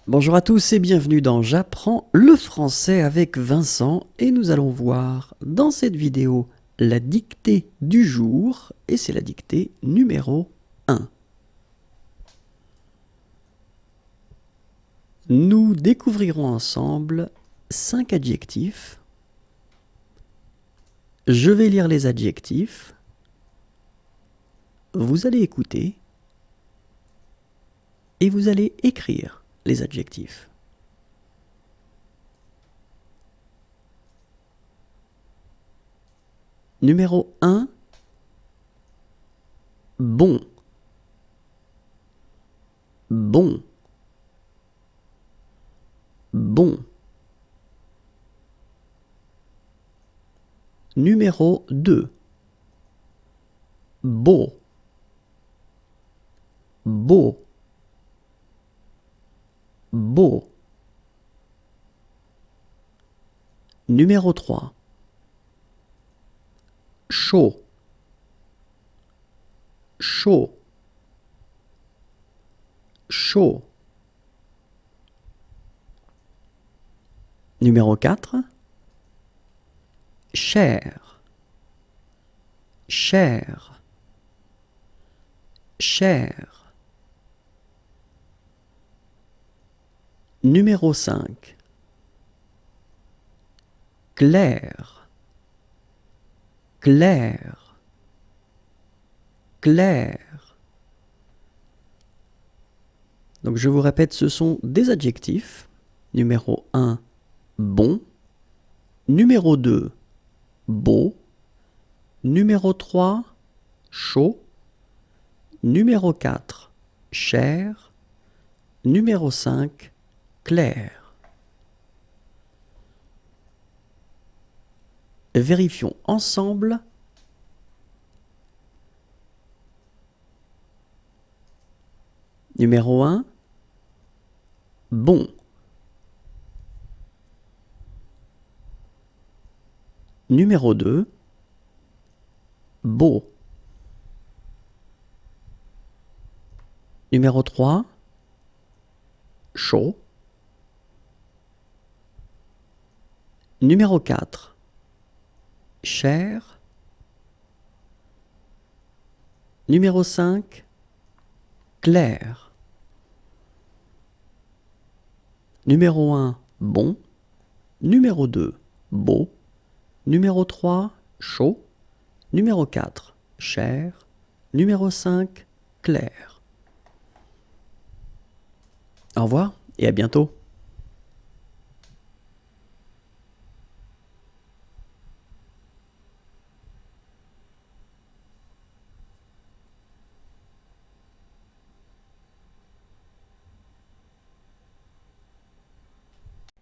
Bonjour à tous et bienvenue dans J'apprends le français avec Vincent et nous allons voir dans cette vidéo la dictée du jour et c'est la dictée numéro 1. Nous découvrirons ensemble 5 adjectifs. Je vais lire les adjectifs. Vous allez écouter et vous allez écrire les adjectifs. Numéro 1, bon. Bon. Bon. Numéro 2, beau. Beau. Beau. Numéro 3, chaud. Chaud. Chaud. Numéro 4, cher. Cher. Cher. Numéro 5, clair. Clair. Clair. Donc je vous répète, ce sont des adjectifs. Numéro 1, bon. Numéro 2, beau. Numéro 3, chaud. Numéro 4, cher. Numéro 5, clair. Vérifions ensemble. Numéro 1, bon. Numéro 2, beau. Numéro 3, chaud. Numéro 4, cher. Numéro 5, clair. Numéro 1, bon. Numéro 2, beau. Numéro 3, chaud. Numéro 4, cher. Numéro 5, clair. Au revoir et à bientôt.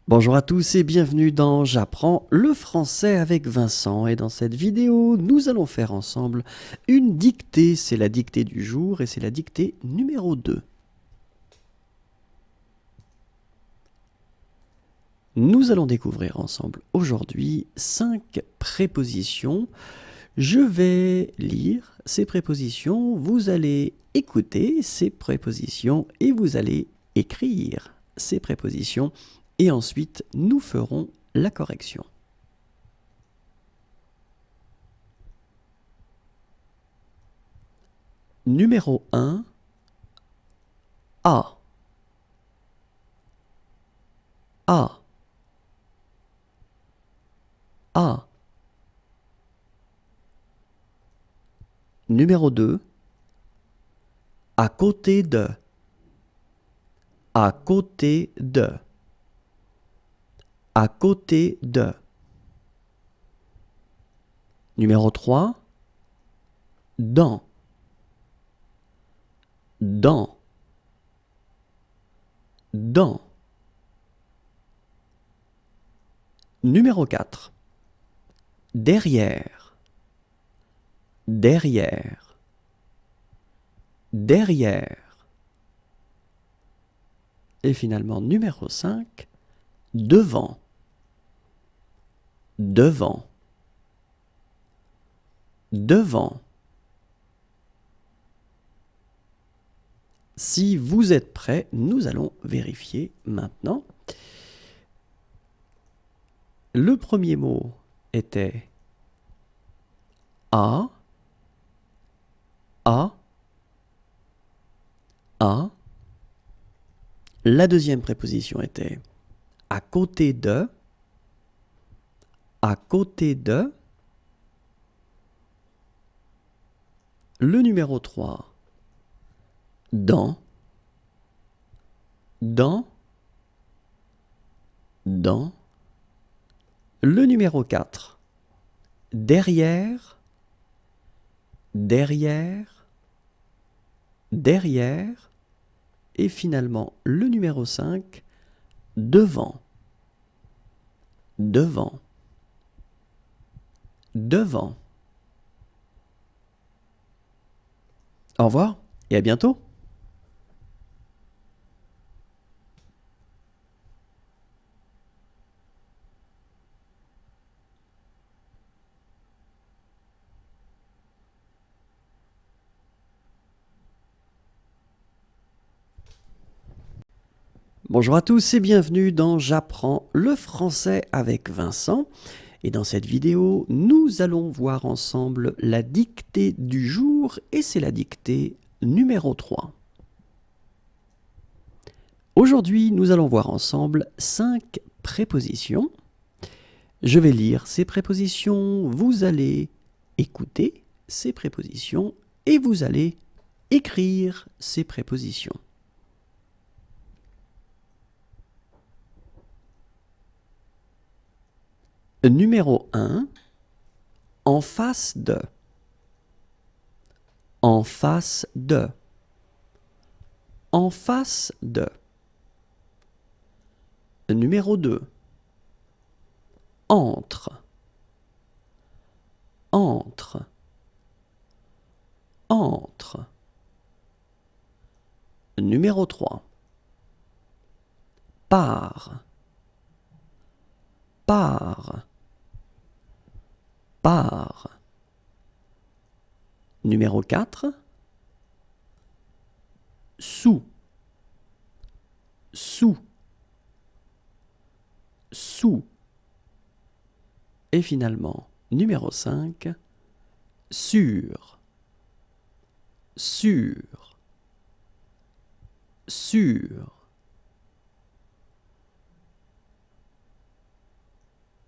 Bonjour à tous et bienvenue dans J'apprends le français avec Vincent et dans cette vidéo nous allons faire ensemble une dictée, c'est la dictée du jour et c'est la dictée numéro 2. Nous allons découvrir ensemble aujourd'hui 5 prépositions. Je vais lire ces prépositions, vous allez écouter ces prépositions et vous allez écrire ces prépositions et ensuite nous ferons la correction. Numéro 1, A. A. A. Numéro 2, à côté de. À côté de. À côté de. Numéro 3, dans. Dans. Dans. Numéro 4, derrière. Derrière. Derrière. Et finalement, numéro 5, devant. Devant. Devant. Si vous êtes prêts, nous allons vérifier maintenant. Le premier mot était à, à, à. La deuxième préposition était à côté de, à côté de. Le numéro 3, dans, dans, dans. Le numéro 4, derrière, derrière, derrière. Et finalement, le numéro 5, devant, devant, devant. Au revoir et à bientôt. Bonjour à tous et bienvenue dans J'apprends le français avec Vincent. Et dans cette vidéo, nous allons voir ensemble la dictée du jour et c'est la dictée numéro 3. Aujourd'hui, nous allons voir ensemble 5 prépositions. Je vais lire ces prépositions, vous allez écouter ces prépositions et vous allez écrire ces prépositions. Numéro 1, en face de. En face de. En face de. Numéro 2, entre. Entre. Entre. Numéro 3, par. Par. Par. Numéro 4, sous. Sous. Sous. Et finalement, numéro 5, sur. Sur. Sur.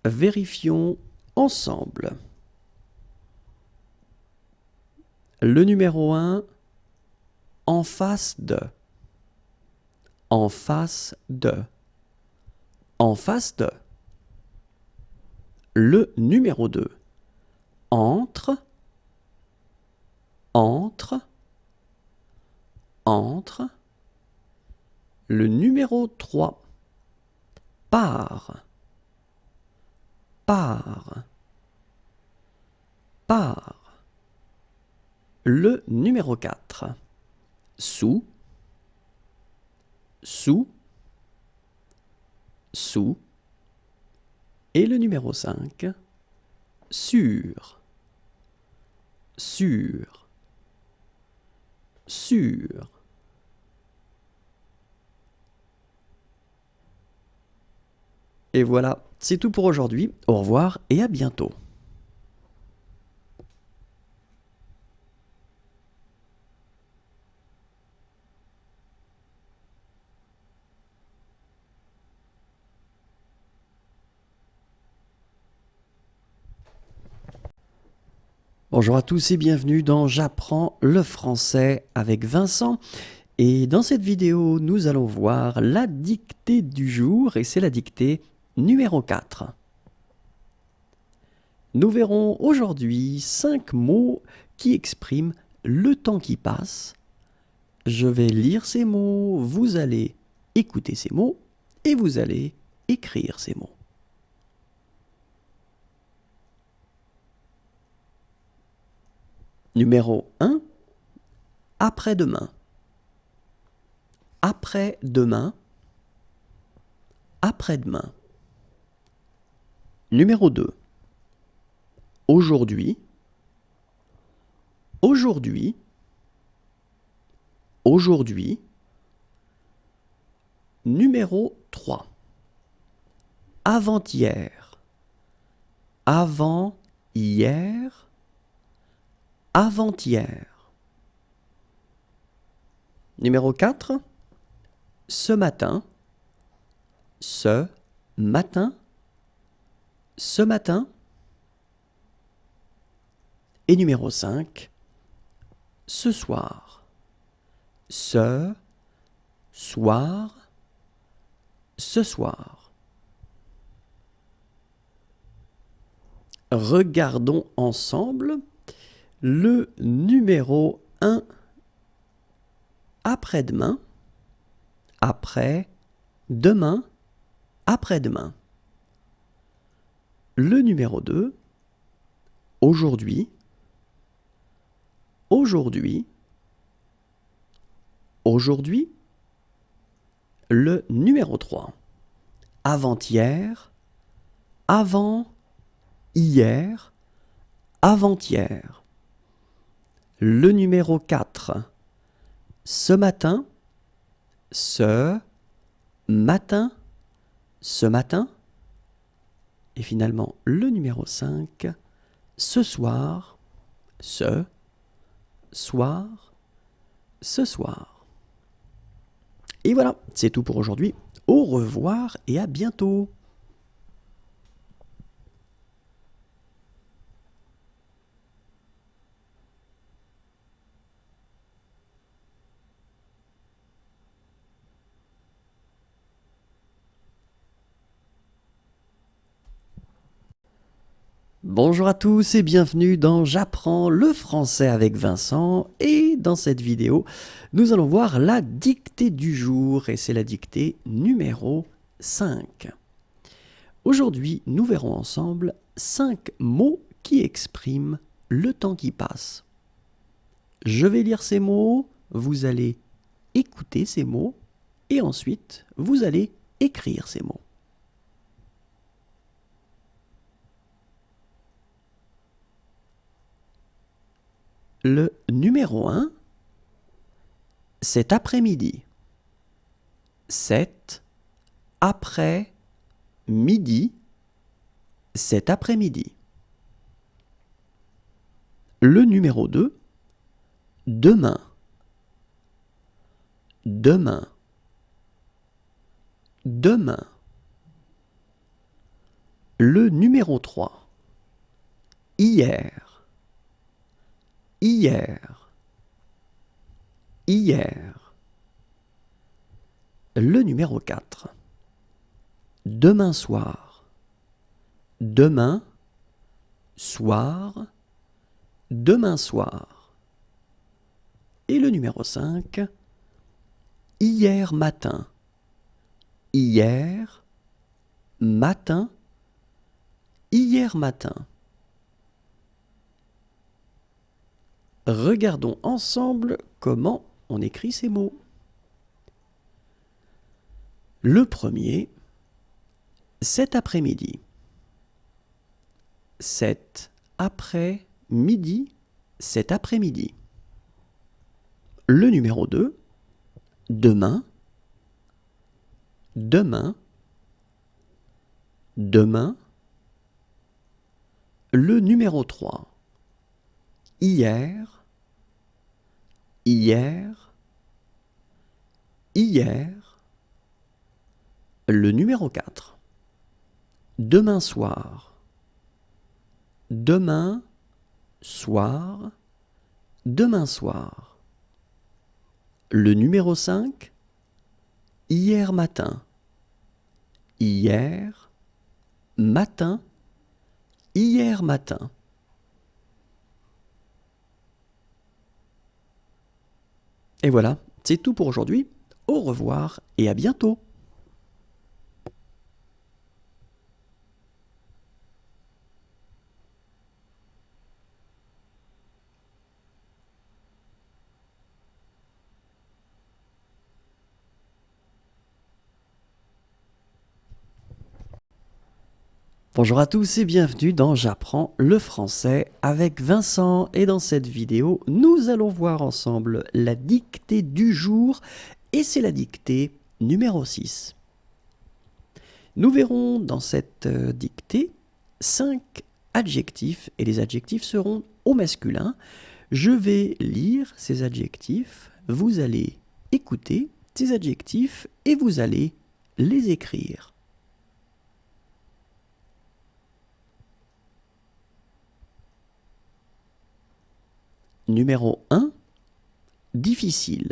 Vérifions ensemble. Le numéro 1, en face de. En face de. En face de. Le numéro 2, entre. Entre. Entre. Le numéro 3, par. Par. Par. Le numéro 4, sous. Sous. Sous. Et le numéro 5, sur. Sur. Sur. Et voilà, c'est tout pour aujourd'hui. Au revoir et à bientôt. Bonjour à tous et bienvenue dans J'apprends le français avec Vincent. Et dans cette vidéo, nous allons voir la dictée du jour et c'est la dictée numéro 4. Nous verrons aujourd'hui 5 mots qui expriment le temps qui passe. Je vais lire ces mots, vous allez écouter ces mots et vous allez écrire ces mots. Numéro 1, après-demain. Après-demain. Après-demain. Numéro 2, aujourd'hui. Aujourd'hui. aujourd'hui. Numéro 3. Avant-hier. Avant-hier. Avant-hier. Numéro 4. Ce matin. Ce matin. Ce matin. Et numéro 5. Ce soir. Ce soir. Ce soir. Regardons ensemble le numéro 1. Après-demain. Après, demain, après-demain. Le numéro 2. Aujourd'hui. Aujourd'hui. Aujourd'hui. Le numéro 3. Avant-hier. Avant, hier, avant-hier. Le numéro 4. Ce matin. Ce matin. Ce matin. Et finalement, le numéro 5. Ce soir. Ce soir. Ce soir. Et voilà, c'est tout pour aujourd'hui. Au revoir et à bientôt. Bonjour à tous et bienvenue dans J'apprends le français avec Vincent, et dans cette vidéo, nous allons voir la dictée du jour et c'est la dictée numéro 5. Aujourd'hui, nous verrons ensemble 5 mots qui expriment le temps qui passe. Je vais lire ces mots, vous allez écouter ces mots et ensuite vous allez écrire ces mots. Le numéro 1, cet après-midi. Cet après-midi. Cet après-midi. Le numéro 2, demain. Demain. Demain. Le numéro 3, hier. Hier. Hier. Le numéro 4. Demain soir. Demain soir. Demain soir. Et le numéro 5. Hier matin. Hier matin. Hier matin. Regardons ensemble comment on écrit ces mots. Le premier, cet après-midi. Cet après-midi. Cet après-midi. Le numéro 2, demain. Demain. Demain. Le numéro 3, hier. Hier. Hier. Le numéro 4. Demain soir. Demain soir. Demain soir. Le numéro 5. Hier matin. Hier matin. Hier matin. Et voilà, c'est tout pour aujourd'hui. Au revoir et à bientôt. Bonjour à tous et bienvenue dans J'apprends le français avec Vincent, et dans cette vidéo nous allons voir ensemble la dictée du jour et c'est la dictée numéro 6. Nous verrons dans cette dictée 5 adjectifs et les adjectifs seront au masculin. Je vais lire ces adjectifs, vous allez écouter ces adjectifs et vous allez les écrire. Numéro 1, difficile.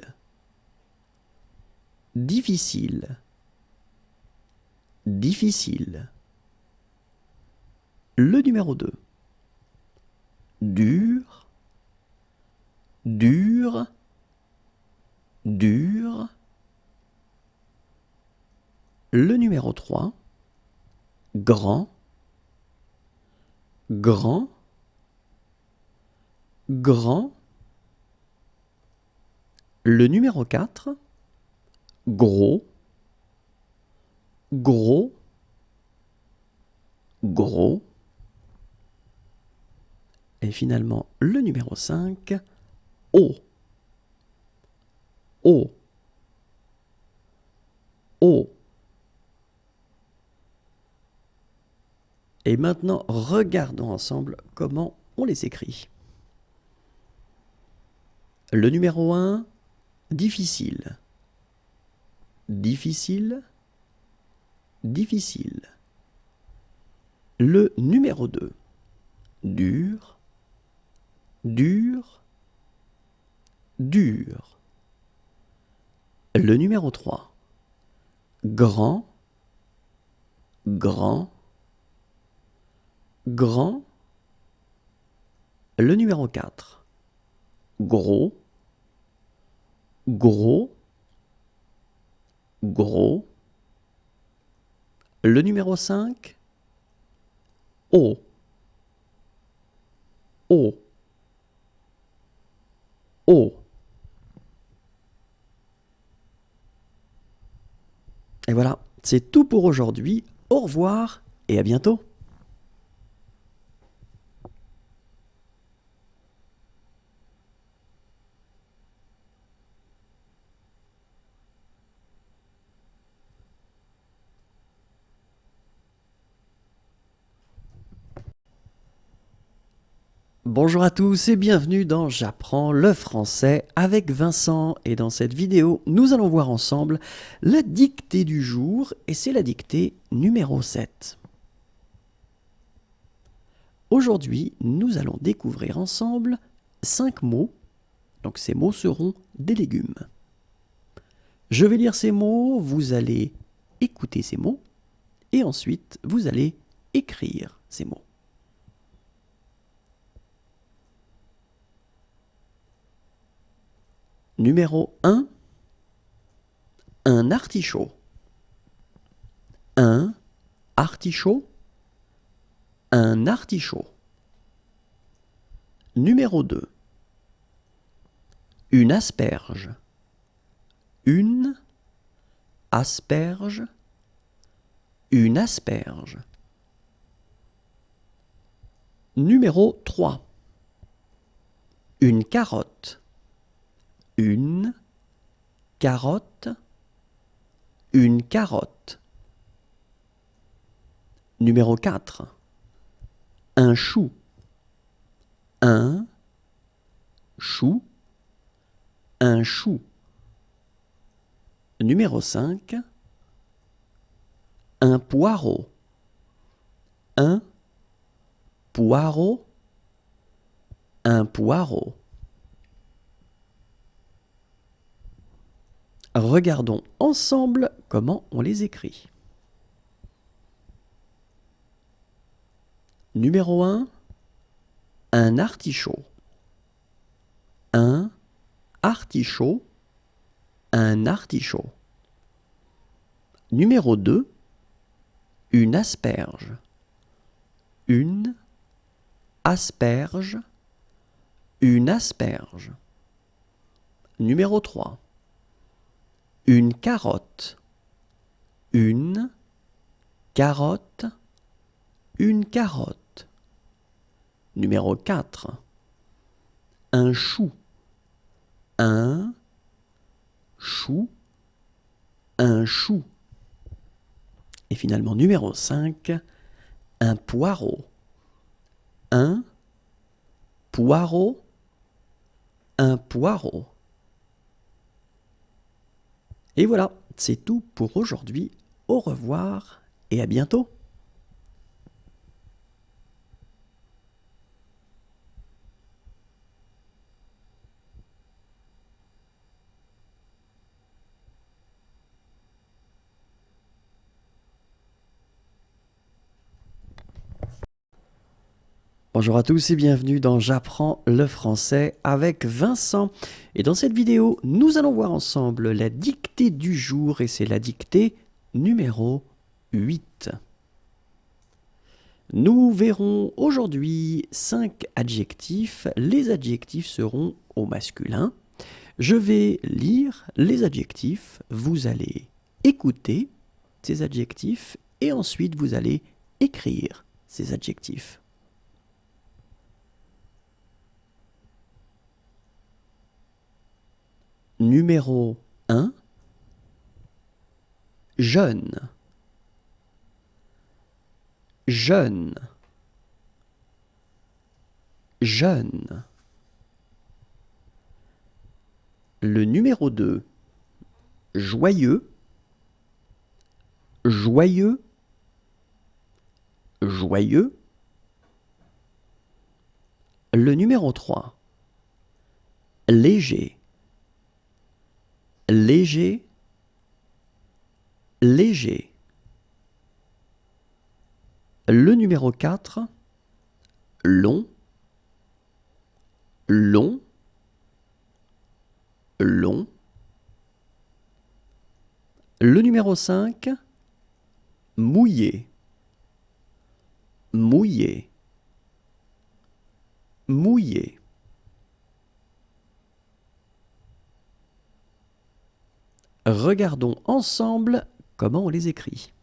Difficile. Difficile. Le numéro 2, dur. Dur. Dur. Le numéro 3, grand. Grand. Grand. Le numéro 4, gros. Gros. Gros. Et finalement, le numéro 5, haut. Haut. Haut. Et maintenant, regardons ensemble comment on les écrit. Le numéro 1, difficile. Difficile. Difficile. Le numéro 2, dur. Dur. Dur. Le numéro 3, grand. Grand. Grand. Le numéro 4, gros. Gros. Gros. Le numéro 5, haut. Haut. Haut. Et voilà, c'est tout pour aujourd'hui. Au revoir et à bientôt. Bonjour à tous et bienvenue dans J'apprends le français avec Vincent, et dans cette vidéo nous allons voir ensemble la dictée du jour et c'est la dictée numéro 7. Aujourd'hui nous allons découvrir ensemble 5 mots, donc ces mots seront des légumes. Je vais lire ces mots, vous allez écouter ces mots et ensuite vous allez écrire ces mots. Numéro 1, un artichaut. Un artichaut. Un artichaut. Numéro 2, une asperge. Une asperge. Une asperge. Numéro 3, une carotte. Une carotte. Une carotte. Numéro 4, un chou. Un chou. Un chou. Numéro 5, un poireau. Un poireau. Un poireau. Regardons ensemble comment on les écrit. Numéro 1, un artichaut. Un artichaut. Un artichaut. Numéro 2, une asperge. Une asperge. Une asperge. Numéro 3, une carotte. Une carotte. une carotte. Numéro 4, un chou. Un chou, un chou. Et finalement, numéro 5, un poireau. Un poireau, un poireau. Et voilà, c'est tout pour aujourd'hui. Au revoir et à bientôt. Bonjour à tous et bienvenue dans J'apprends le français avec Vincent. Et dans cette vidéo, nous allons voir ensemble la dictée du jour et c'est la dictée numéro 8. Nous verrons aujourd'hui 5 adjectifs. Les adjectifs seront au masculin. Je vais lire les adjectifs, vous allez écouter ces adjectifs et ensuite vous allez écrire ces adjectifs. Numéro 1, jeune. Jeune. Jeune. Le numéro 2, joyeux. Joyeux. Joyeux. Le numéro 3, léger. Léger. Léger. Le numéro 4, long. Long. Long. Le numéro 5, mouillé. Mouillé. Mouillé. Regardons ensemble comment on les écrit.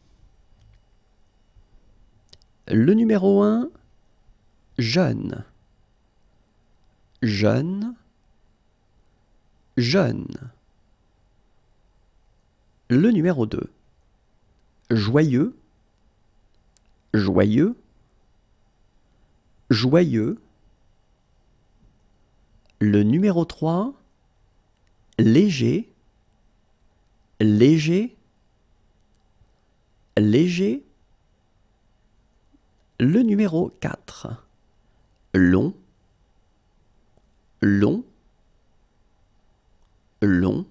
Le numéro 1, jeune. Jeune. Jeune. Le numéro 2, joyeux. Joyeux. Joyeux. Le numéro 3, léger. Léger. Léger. Le numéro 4, long. Long. Long.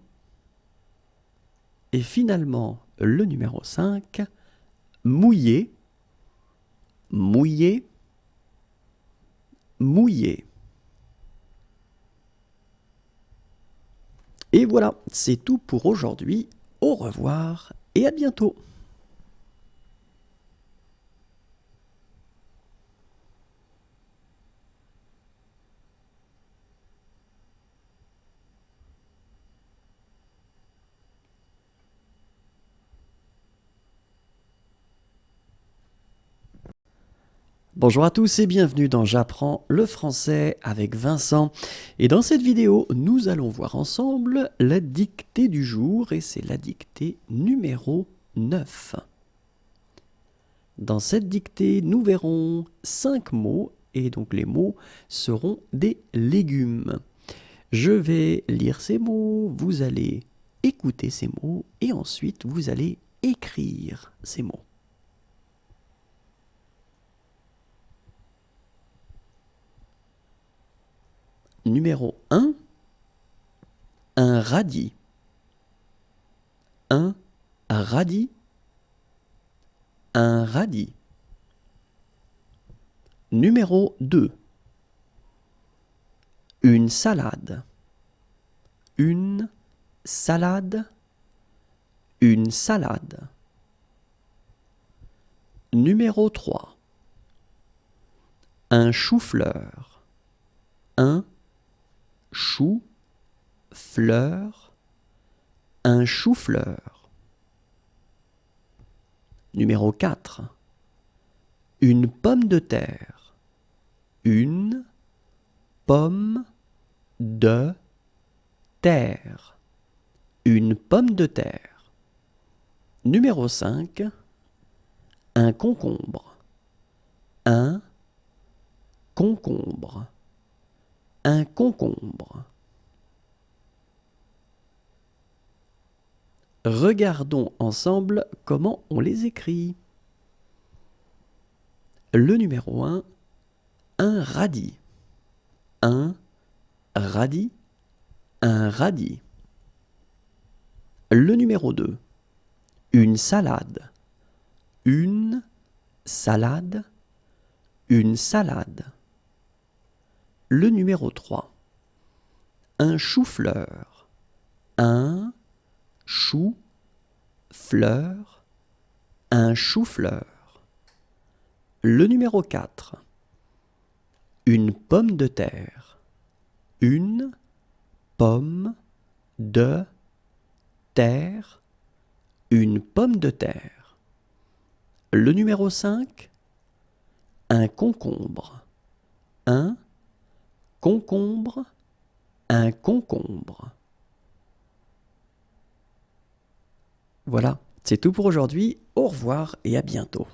Et finalement, le numéro 5, mouillé. Mouillé. Mouillé. Et voilà, c'est tout pour aujourd'hui. Au revoir et à bientôt. Bonjour à tous et bienvenue dans J'apprends le français avec Vincent. Et dans cette vidéo, nous allons voir ensemble la dictée du jour et c'est la dictée numéro 9. Dans cette dictée, nous verrons 5 mots et donc les mots seront des légumes. Je vais lire ces mots, vous allez écouter ces mots et ensuite vous allez écrire ces mots. Numéro 1, un radis. Un radis. Un radis. Numéro 2, une salade. Une salade. Une salade. Numéro 3, un chou-fleur. Un chou-fleur. Un chou-fleur. Numéro 4, Une pomme de terre. Une pomme de terre. Une pomme de terre. Numéro 5. Un concombre. Un concombre. Un concombre. Regardons ensemble comment on les écrit. Le numéro 1, un radis. Un radis. Un radis. Le numéro 2, une salade. Une salade. Une salade. Le numéro 3, un chou-fleur. Un chou-fleur. Un chou-fleur. Le numéro 4, une pomme de terre. Une pomme de terre. Une pomme de terre. Le numéro 5, un concombre. Un concombre. Un concombre. Voilà, c'est tout pour aujourd'hui. Au revoir et à bientôt.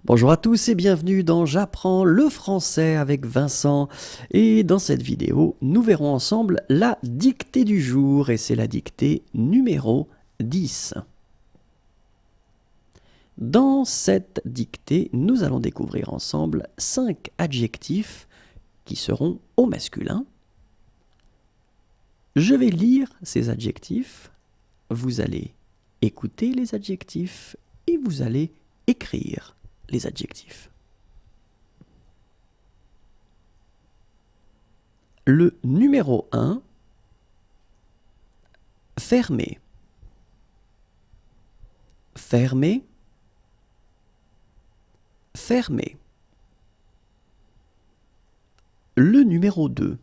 Bonjour à tous et bienvenue dans J'apprends le français avec Vincent. Et dans cette vidéo, nous verrons ensemble la dictée du jour et c'est la dictée numéro 10. Dans cette dictée, nous allons découvrir ensemble 5 adjectifs qui seront au masculin. Je vais lire ces adjectifs, vous allez écouter les adjectifs et vous allez écrire les adjectifs. Le numéro 1, fermé. Fermé. Fermé. Le numéro 2,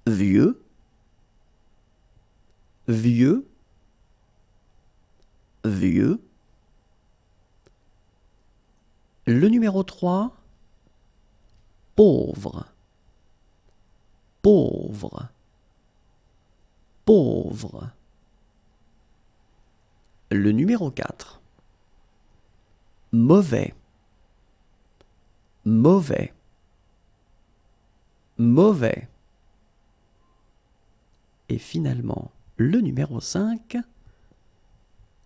vieux. Vieux. Vieux. Le numéro 3, pauvre. Pauvre. Pauvre. Le numéro 4, mauvais. Mauvais. Mauvais. Et finalement, le numéro 5,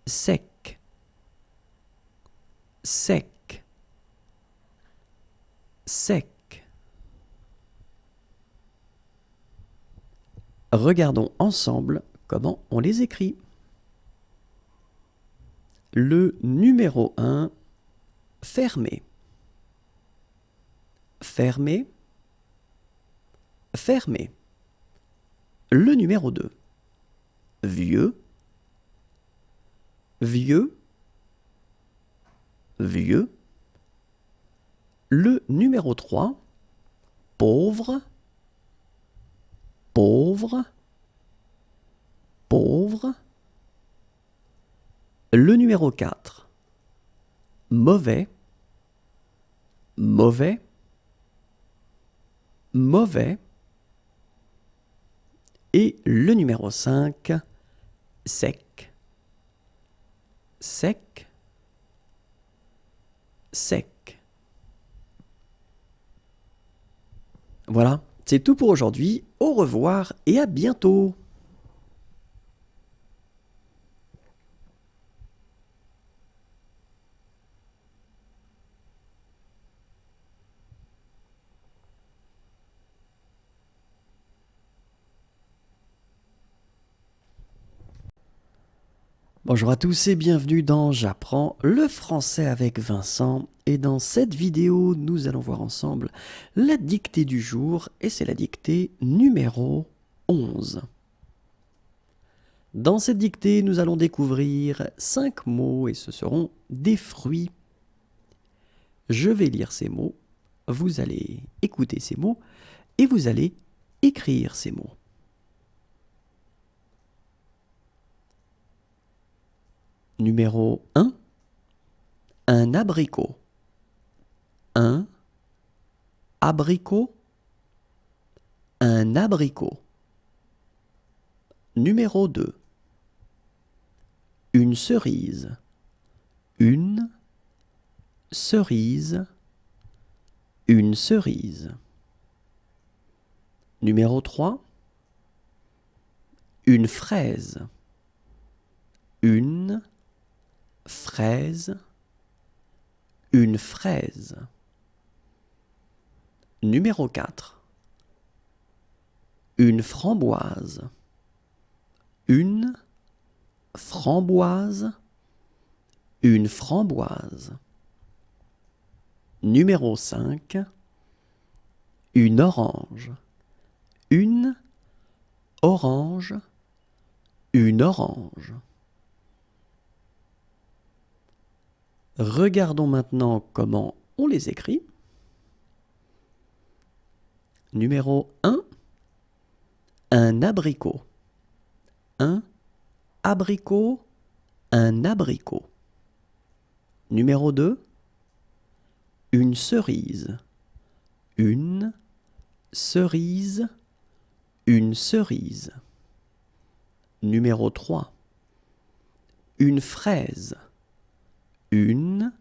sec. Sec. Sec. Regardons ensemble comment on les écrit. Le numéro 1, fermé. Fermé. Fermé. Le numéro 2, vieux. Vieux. Vieux. Le numéro 3, pauvre. Pauvre. Pauvre. Le numéro 4, mauvais. Mauvais. Mauvais. Et le numéro 5, sec. Sec. Sec. Voilà, c'est tout pour aujourd'hui. Au revoir et à bientôt. Bonjour à tous et bienvenue dans J'apprends le français avec Vincent. Et dans cette vidéo, nous allons voir ensemble la dictée du jour et c'est la dictée numéro 11. Dans cette dictée, nous allons découvrir 5 mots et ce seront des fruits. Je vais lire ces mots, vous allez écouter ces mots et vous allez écrire ces mots. Numéro 1, un abricot. Un abricot. Un abricot. Numéro 2, une cerise. Une cerise. Une cerise. Numéro 3, une fraise. Une fraise. Une fraise. Numéro 4, une framboise. Une framboise. Une framboise. Numéro 5, une orange. Une orange. Une orange. Regardons maintenant comment on les écrit. Numéro 1, un abricot. Un abricot. Un abricot. Numéro 2, une cerise. Une cerise. Une cerise. Numéro 3, une fraise. Une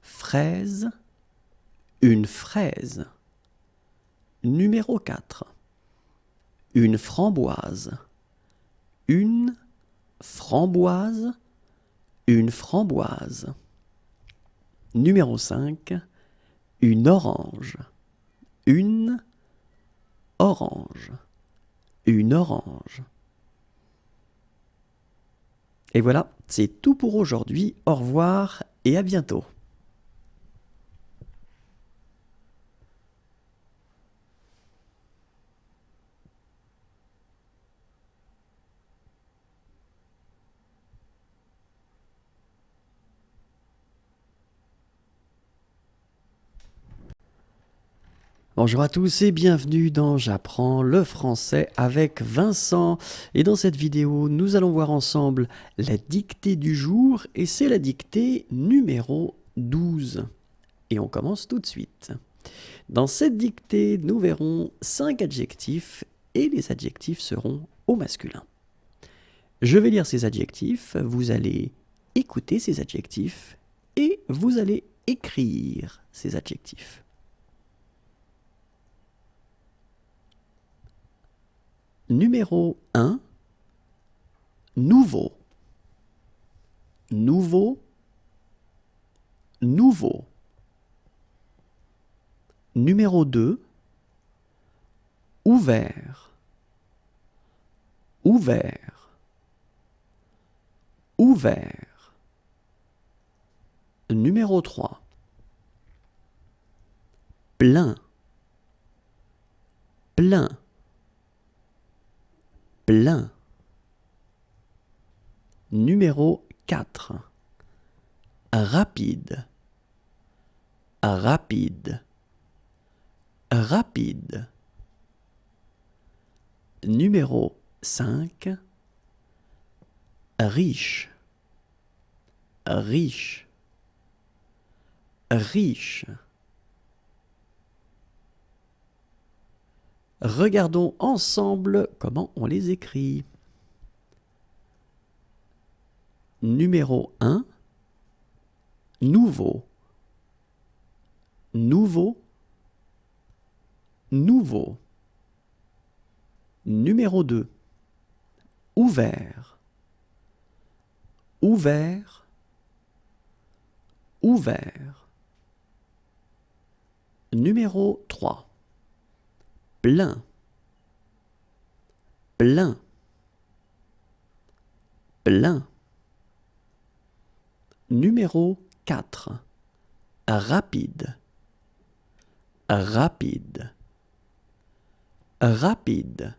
fraise. Une fraise. Numéro 4, une framboise. Une framboise. Une framboise. Numéro 5, une orange. Une orange. Une orange. Et voilà, c'est tout pour aujourd'hui. Au revoir et à bientôt. Bonjour à tous et bienvenue dans J'apprends le français avec Vincent. Et dans cette vidéo, nous allons voir ensemble la dictée du jour et c'est la dictée numéro 12. Et on commence tout de suite. Dans cette dictée, nous verrons 5 adjectifs et les adjectifs seront au masculin. Je vais lire ces adjectifs, vous allez écouter ces adjectifs et vous allez écrire ces adjectifs. Numéro 1, nouveau. Nouveau. Nouveau. Numéro 2, ouvert. Ouvert. Ouvert. Numéro 3, plein. Plein. Plein. Numéro 4, rapide. Rapide. Rapide. Numéro 5, riche. Riche. Riche. Regardons ensemble comment on les écrit. Numéro 1, nouveau. Nouveau. Nouveau. Numéro 2, ouvert. Ouvert. Ouvert. Numéro 3, plein. Plein. Plein. Numéro 4, rapide. Rapide. Rapide.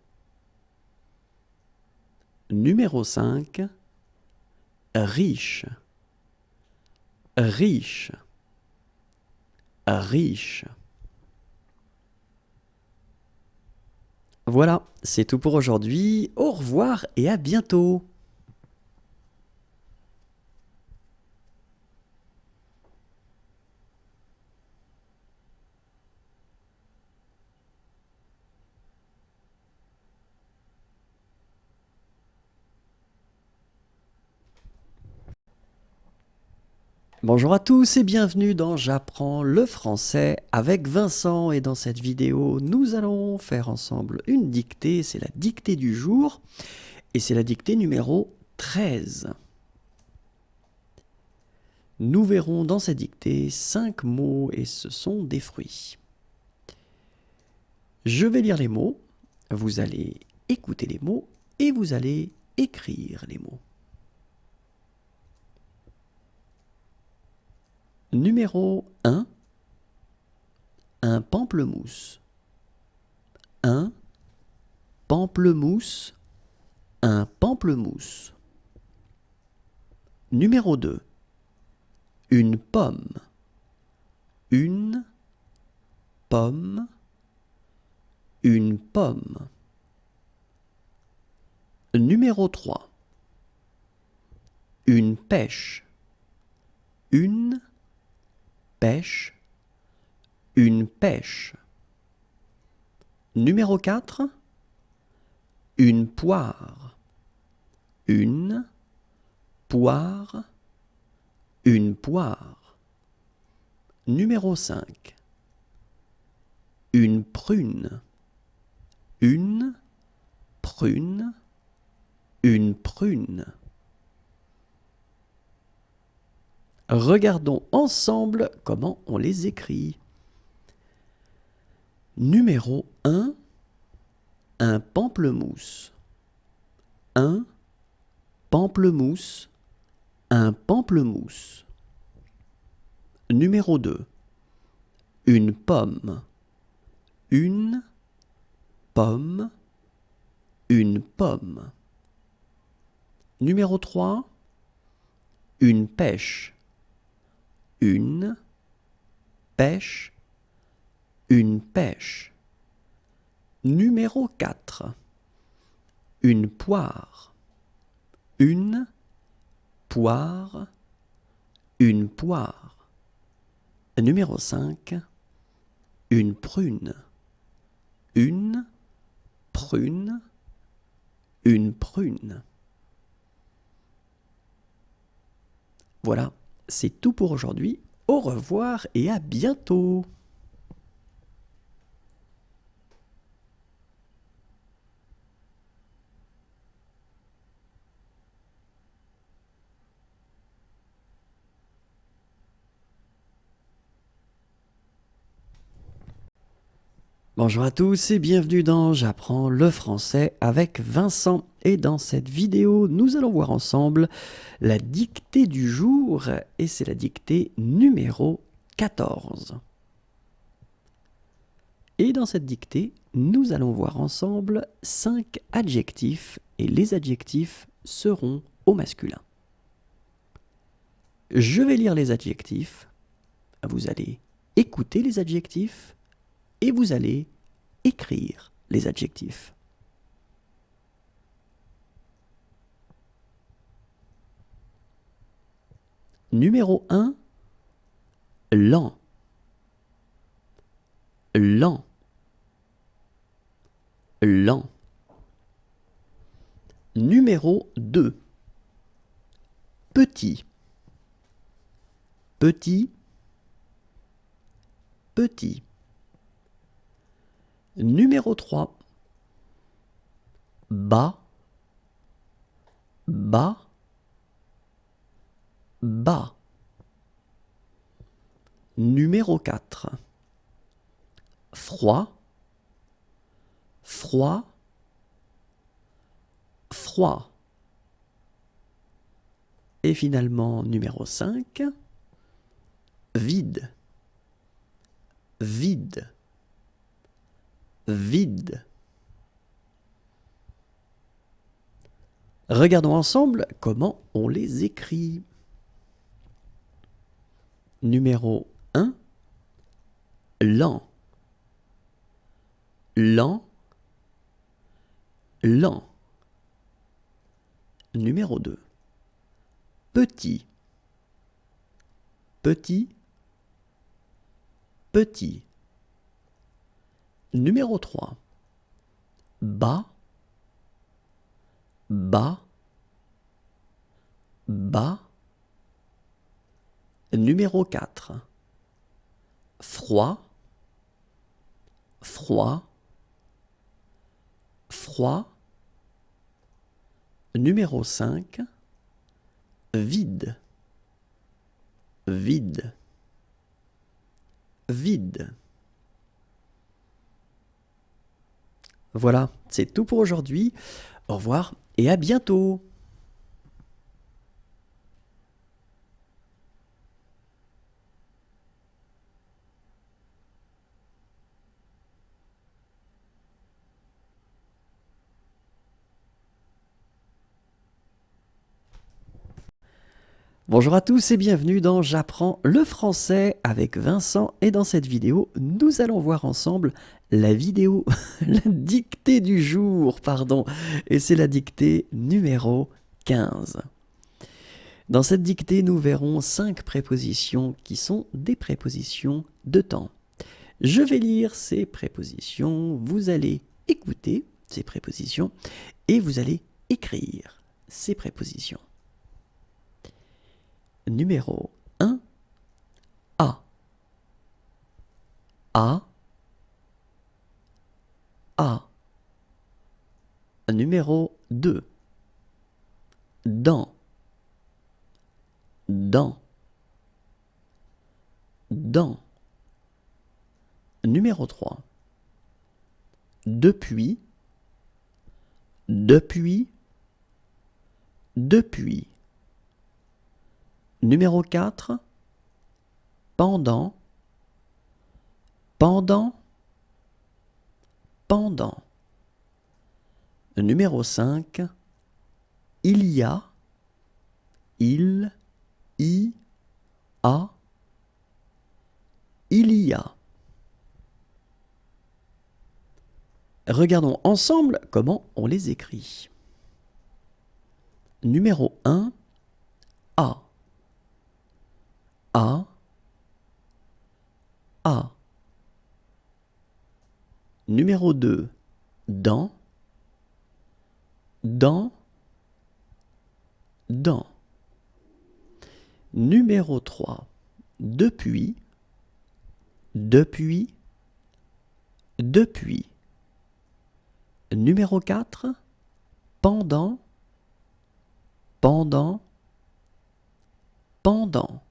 Numéro 5, riche, riche, riche. Voilà, c'est tout pour aujourd'hui. Au revoir et à bientôt. Bonjour à tous et bienvenue dans J'apprends le français avec Vincent, et dans cette vidéo nous allons faire ensemble une dictée, c'est la dictée du jour et c'est la dictée numéro 13. Nous verrons dans cette dictée 5 mots et ce sont des fruits. Je vais lire les mots, vous allez écouter les mots et vous allez écrire les mots. Numéro 1, un pamplemousse. Un pamplemousse, un pamplemousse. Numéro 2, une pomme. Une pomme, une pomme. Numéro 3, une pêche. Une pêche, une pêche. Numéro 4, une poire. Une poire, une poire. Numéro 5, une prune. Une prune, une prune. Regardons ensemble comment on les écrit. Numéro 1, un pamplemousse. Un pamplemousse, un pamplemousse. Numéro 2, une pomme. Une pomme, une pomme. Numéro 3, une pêche. Une pêche, une pêche. Numéro 4, une poire. Une poire, une poire. Numéro 5, une prune. Une prune, une prune. Voilà, c'est tout pour aujourd'hui. Au revoir et à bientôt. Bonjour à tous et bienvenue dans J'apprends le français avec Vincent. Et dans cette vidéo, nous allons voir ensemble la dictée du jour et c'est la dictée numéro 14. Et dans cette dictée, nous allons voir ensemble 5 adjectifs et les adjectifs seront au masculin. Je vais lire les adjectifs, vous allez écouter les adjectifs et vous allez écrire les adjectifs. Numéro 1, lent. Lent. Lent. Numéro 2, petit. Petit. Petit. Numéro 3, bas. Bas. Bas. Numéro 4, froid. Froid. Froid. Et finalement, numéro 5, vide. Vide. Vide. Regardons ensemble comment on les écrit. Numéro 1, lent, lent, lent. Numéro 2, petit, petit, petit. Numéro 3, bas, bas, bas. Numéro 4, froid, froid, froid. Numéro 5, vide, vide, vide. Voilà, c'est tout pour aujourd'hui. Au revoir et à bientôt. Bonjour à tous et bienvenue dans J'apprends le français avec Vincent, et dans cette vidéo, nous allons voir ensemble la dictée du jour, pardon, et c'est la dictée numéro 15. Dans cette dictée, nous verrons 5 prépositions qui sont des prépositions de temps. Je vais lire ces prépositions, vous allez écouter ces prépositions et vous allez écrire ces prépositions. Numéro 1, à, à, à. Numéro 2, dans, dans, dans. Numéro 3, depuis, depuis, depuis. Numéro 4, pendant, pendant, pendant. Numéro 5, il y a, il, y, a, il y a. Regardons ensemble comment on les écrit. Numéro 1, à, à, à. Numéro 2, dans, dans, dans. Numéro 3, depuis, depuis, depuis. Numéro 4, pendant, pendant, pendant.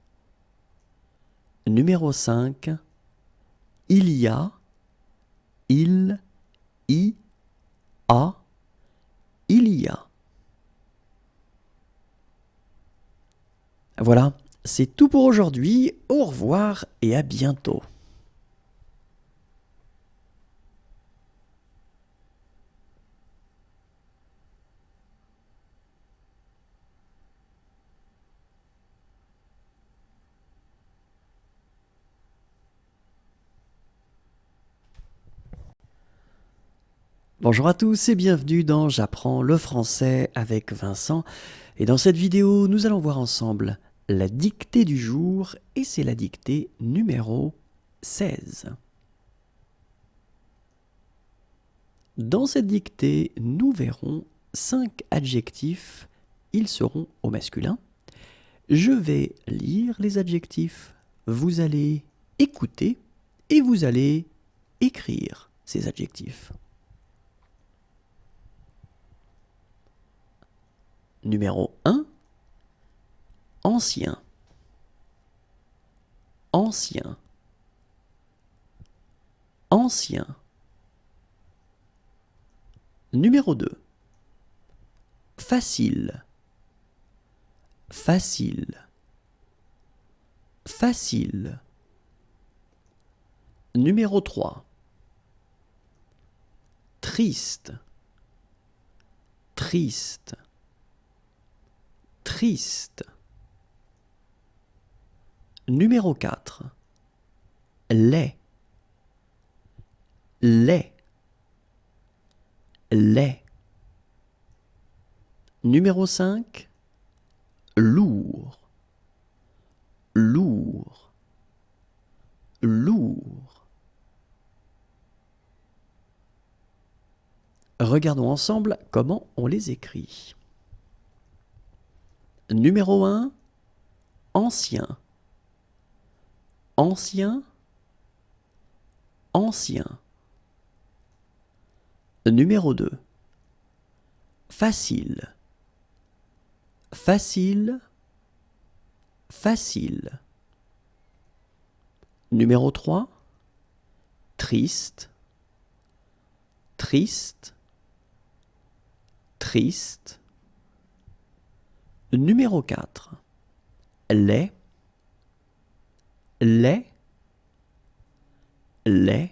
Numéro 5, il y a, il, y, a, il y a. Voilà, c'est tout pour aujourd'hui. Au revoir et à bientôt. Bonjour à tous et bienvenue dans J'apprends le français avec Vincent. Et dans cette vidéo, nous allons voir ensemble la dictée du jour, et c'est la dictée numéro 16. Dans cette dictée, nous verrons 5 adjectifs, ils seront au masculin. Je vais lire les adjectifs, vous allez écouter et vous allez écrire ces adjectifs. Numéro 1, ancien, ancien, ancien. Numéro 2, facile, facile, facile. Numéro 3, triste, triste, triste. Numéro 4. Laid. Laid. Laid. Numéro 5. Lourd. Lourd. Lourd. Regardons ensemble comment on les écrit. Numéro 1. Ancien. Ancien. Ancien. Numéro 2. Facile. Facile. Facile. Numéro 3. Triste. Triste. Triste. Numéro 4. Laid. Laid. Laid.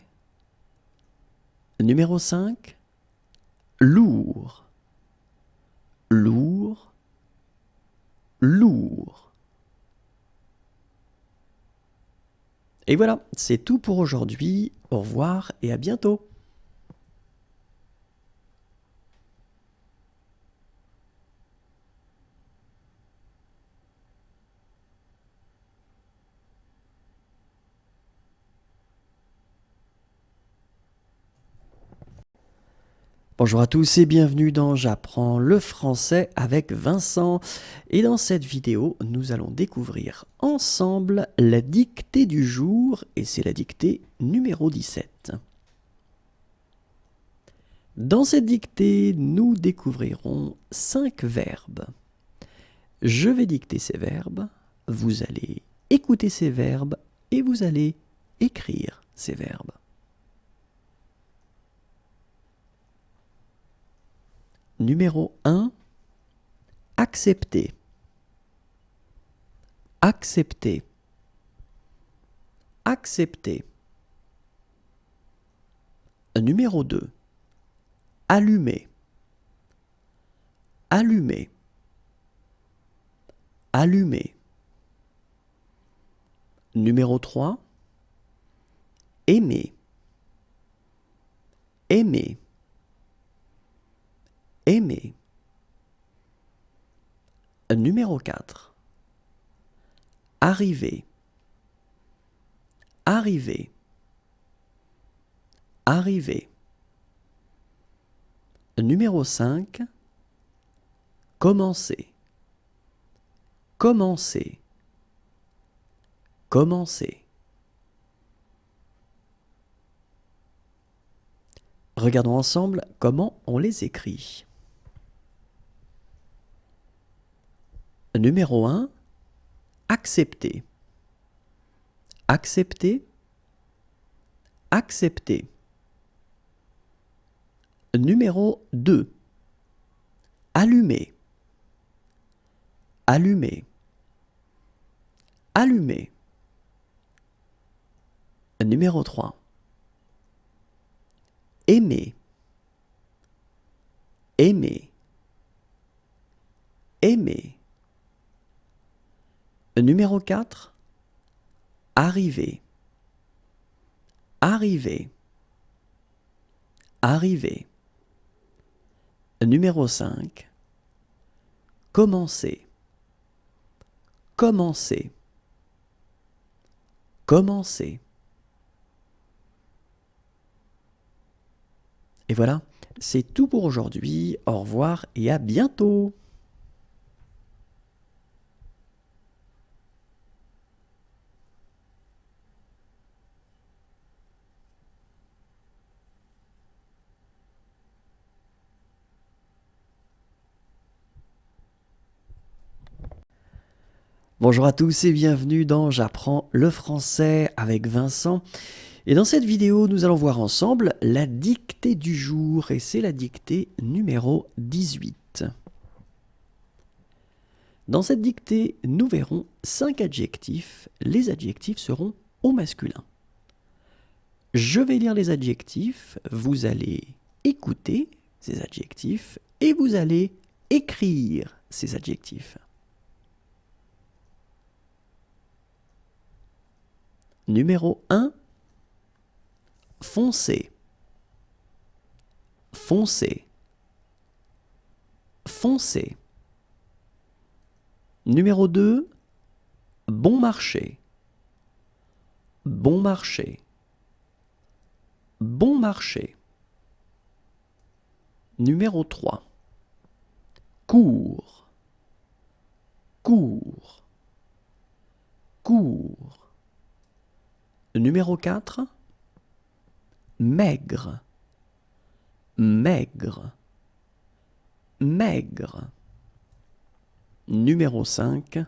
Numéro 5. Lourd. Lourd. Lourd. Et voilà, c'est tout pour aujourd'hui. Au revoir et à bientôt. Bonjour à tous et bienvenue dans J'apprends le français avec Vincent. Et dans cette vidéo, nous allons découvrir ensemble la dictée du jour et c'est la dictée numéro 17. Dans cette dictée, nous découvrirons 5 verbes. Je vais dicter ces verbes, vous allez écouter ces verbes et vous allez écrire ces verbes. Numéro 1, accepter. Accepter. Accepter. Numéro 2, allumer. Allumer. Allumer. Numéro 3, aimer. Aimer. Aimer. Numéro 4. Arriver. Arriver. Arriver. Numéro 5. Commencer. Commencer. Commencer. Regardons ensemble comment on les écrit. Numéro 1, accepter. Accepter. Accepter. Numéro 2, allumer. Allumer. Allumer. Numéro 3, aimer. Aimer. Aimer. Numéro 4, arriver. Arriver. Arriver. Numéro 5, commencer. Commencer. Commencer. Et voilà, c'est tout pour aujourd'hui. Au revoir et à bientôt. Bonjour à tous et bienvenue dans J'apprends le français avec Vincent. Et dans cette vidéo, nous allons voir ensemble la dictée du jour et c'est la dictée numéro 18. Dans cette dictée, nous verrons 5 adjectifs. Les adjectifs seront au masculin. Je vais lire les adjectifs, vous allez écouter ces adjectifs et vous allez écrire ces adjectifs. Numéro 1, foncé, foncé, foncé. Numéro 2, bon marché, bon marché, bon marché. Numéro 3, court, court, court. Numéro 4, maigre, maigre, maigre. Numéro 5,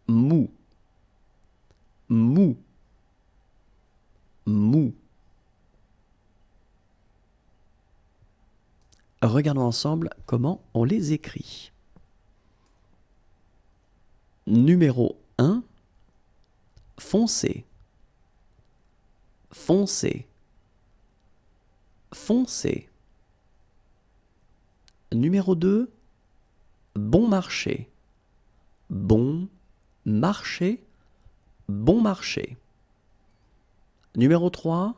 mou, mou, mou. Regardons ensemble comment on les écrit. Numéro 1, foncé, foncé, foncé. Numéro 2, bon marché, bon marché, bon marché. Numéro 3,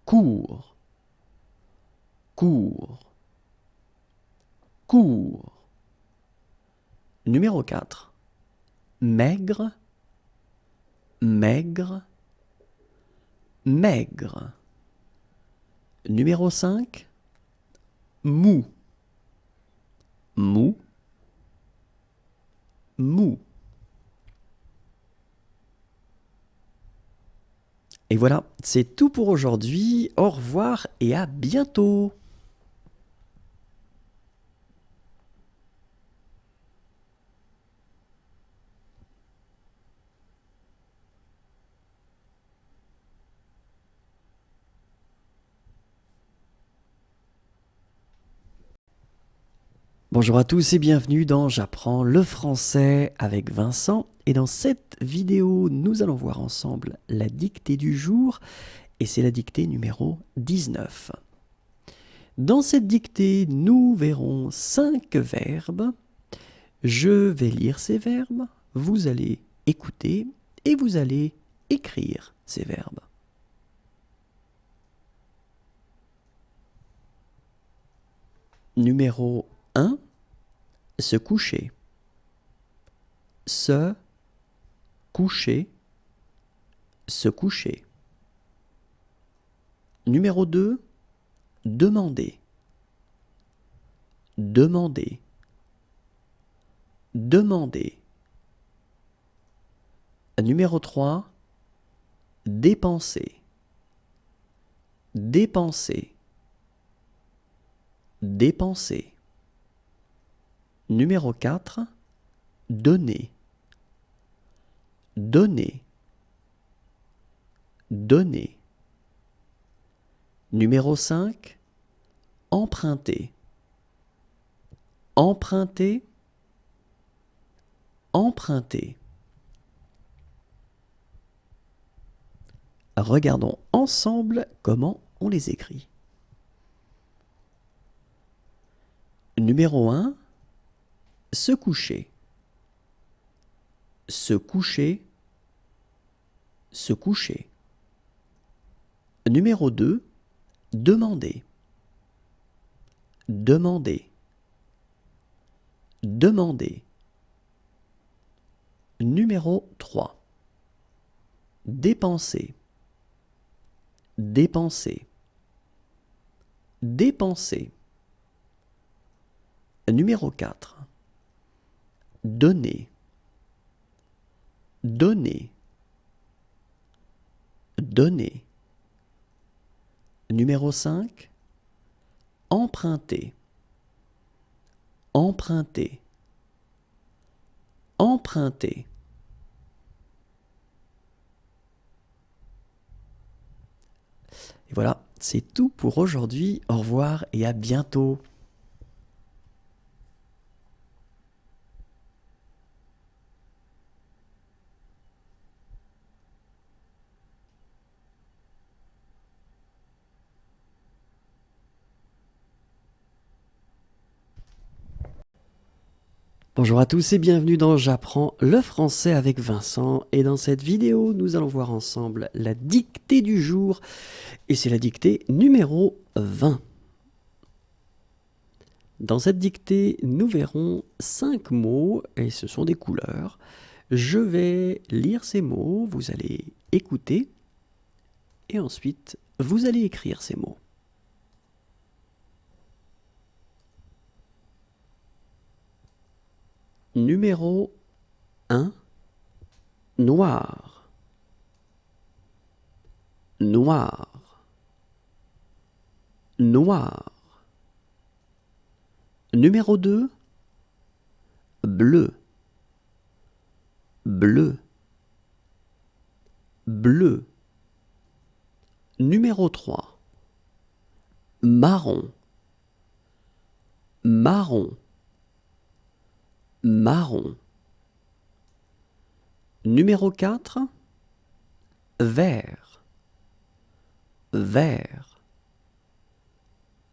court, court, court. Numéro 4, maigre, maigre, maigre. Numéro 5, mou, mou, mou. Et voilà, c'est tout pour aujourd'hui. Au revoir et à bientôt. Bonjour à tous et bienvenue dans J'apprends le français avec Vincent. Et dans cette vidéo, nous allons voir ensemble la dictée du jour et c'est la dictée numéro 19. Dans cette dictée, nous verrons 5 verbes. Je vais lire ces verbes, vous allez écouter et vous allez écrire ces verbes. Numéro 1, se coucher. Se coucher, se coucher. Numéro 2, demander. Demander. Demander. Numéro 3, dépenser. Dépenser. Dépenser. Numéro 4, donner. Donner. Donner. Numéro 5, emprunter. Emprunter. Emprunter. Regardons ensemble comment on les écrit. Numéro 1, se coucher. Se coucher. Se coucher. Numéro 2, demander. Demander. Demander. Numéro 3, dépenser. Dépenser. Dépenser. Numéro 4, donner. Donner. Donner. Numéro 5, emprunter. Emprunter. Emprunter. Et voilà, c'est tout pour aujourd'hui. Au revoir et à bientôt. Bonjour à tous et bienvenue dans J'apprends le français avec Vincent. Et dans cette vidéo, nous allons voir ensemble la dictée du jour. Et c'est la dictée numéro 20. Dans cette dictée, nous verrons 5 mots et ce sont des couleurs. Je vais lire ces mots, vous allez écouter et ensuite vous allez écrire ces mots. Numéro 1, noir, noir, noir. Numéro 2, bleu, bleu, bleu. Numéro 3, marron, marron, marron. Numéro 4, vert, vert,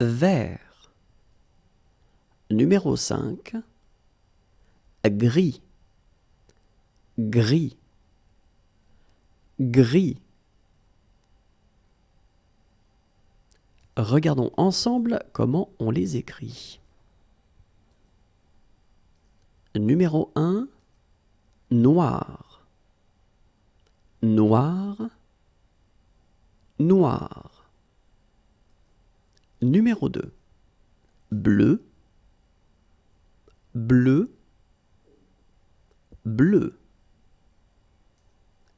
vert. Numéro 5, gris, gris, gris. Regardons ensemble comment on les écrit. Numéro 1, noir, noir, noir. Numéro 2, bleu, bleu, bleu.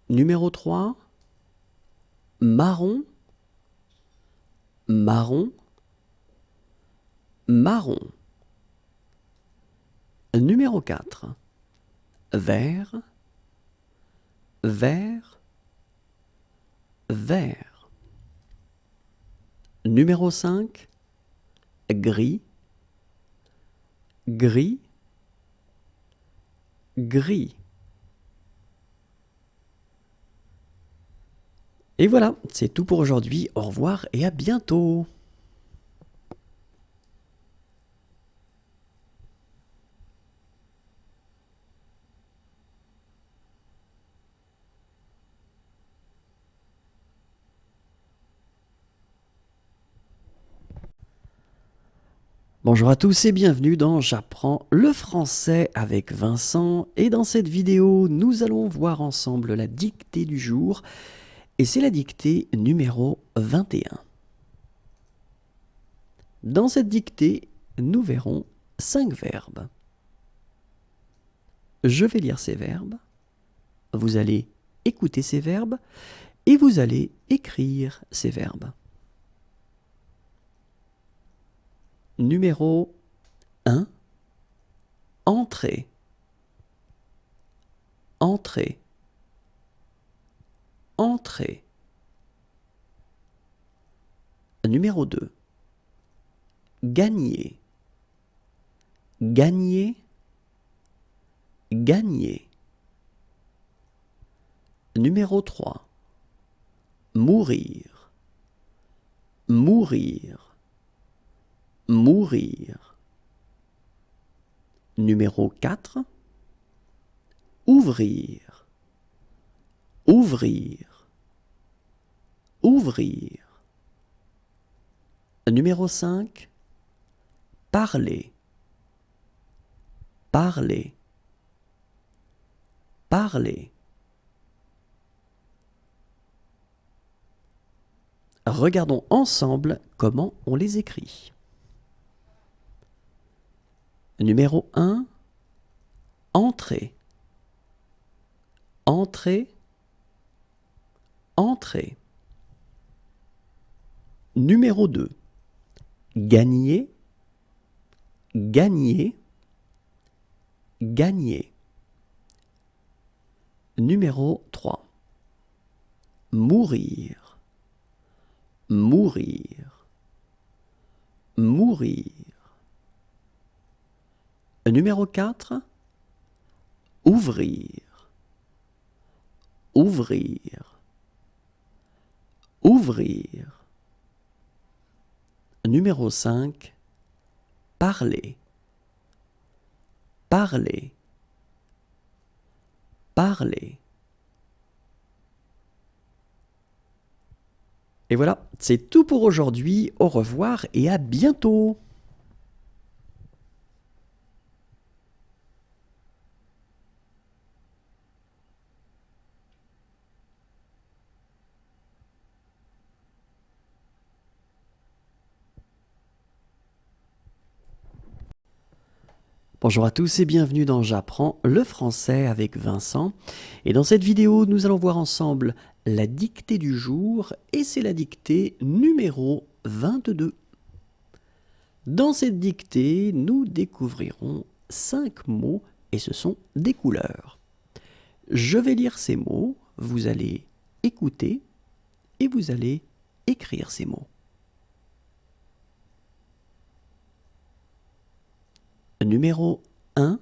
Numéro 3, marron, marron, marron. Numéro 4, vert, vert, vert. Numéro 5, gris, gris, gris. Et voilà, c'est tout pour aujourd'hui. Au revoir et à bientôt. Bonjour à tous et bienvenue dans J'apprends le français avec Vincent. Et dans cette vidéo, nous allons voir ensemble la dictée du jour. Et c'est la dictée numéro 21. Dans cette dictée, nous verrons 5 verbes. Je vais lire ces verbes. Vous allez écouter ces verbes et vous allez écrire ces verbes. Numéro 1, entrer, entrer, entrer. Numéro 2, gagner, gagner, gagner. Numéro 3, mourir, mourir, mourir. Numéro 4, ouvrir, ouvrir, ouvrir. Numéro 5, parler, parler, parler. Regardons ensemble comment on les écrit. Numéro 1, entrer, entrer, entrer. Numéro 2, gagner, gagner, gagner. Numéro 3, mourir, mourir, mourir. Numéro 4, ouvrir, ouvrir, ouvrir. Numéro 5, parler, parler, parler. Et voilà, c'est tout pour aujourd'hui. Au revoir et à bientôt. Bonjour à tous et bienvenue dans J'apprends le français avec Vincent. Et dans cette vidéo, nous allons voir ensemble la dictée du jour et c'est la dictée numéro 22. Dans cette dictée, nous découvrirons 5 mots et ce sont des couleurs. Je vais lire ces mots, vous allez écouter et vous allez écrire ces mots. Numéro 1,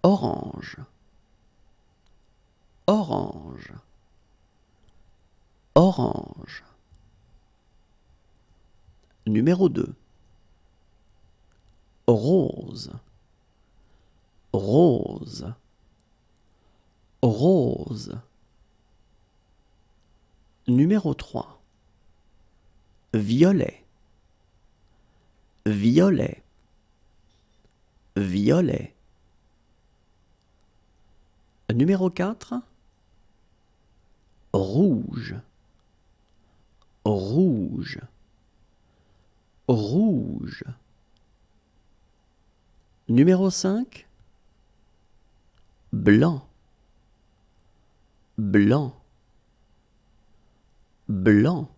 orange, orange, orange. Numéro 2, rose, rose, rose. Numéro 3, violet, violet, violet. Numéro 4, rouge, rouge, rouge. Numéro 5, blanc, blanc, blanc.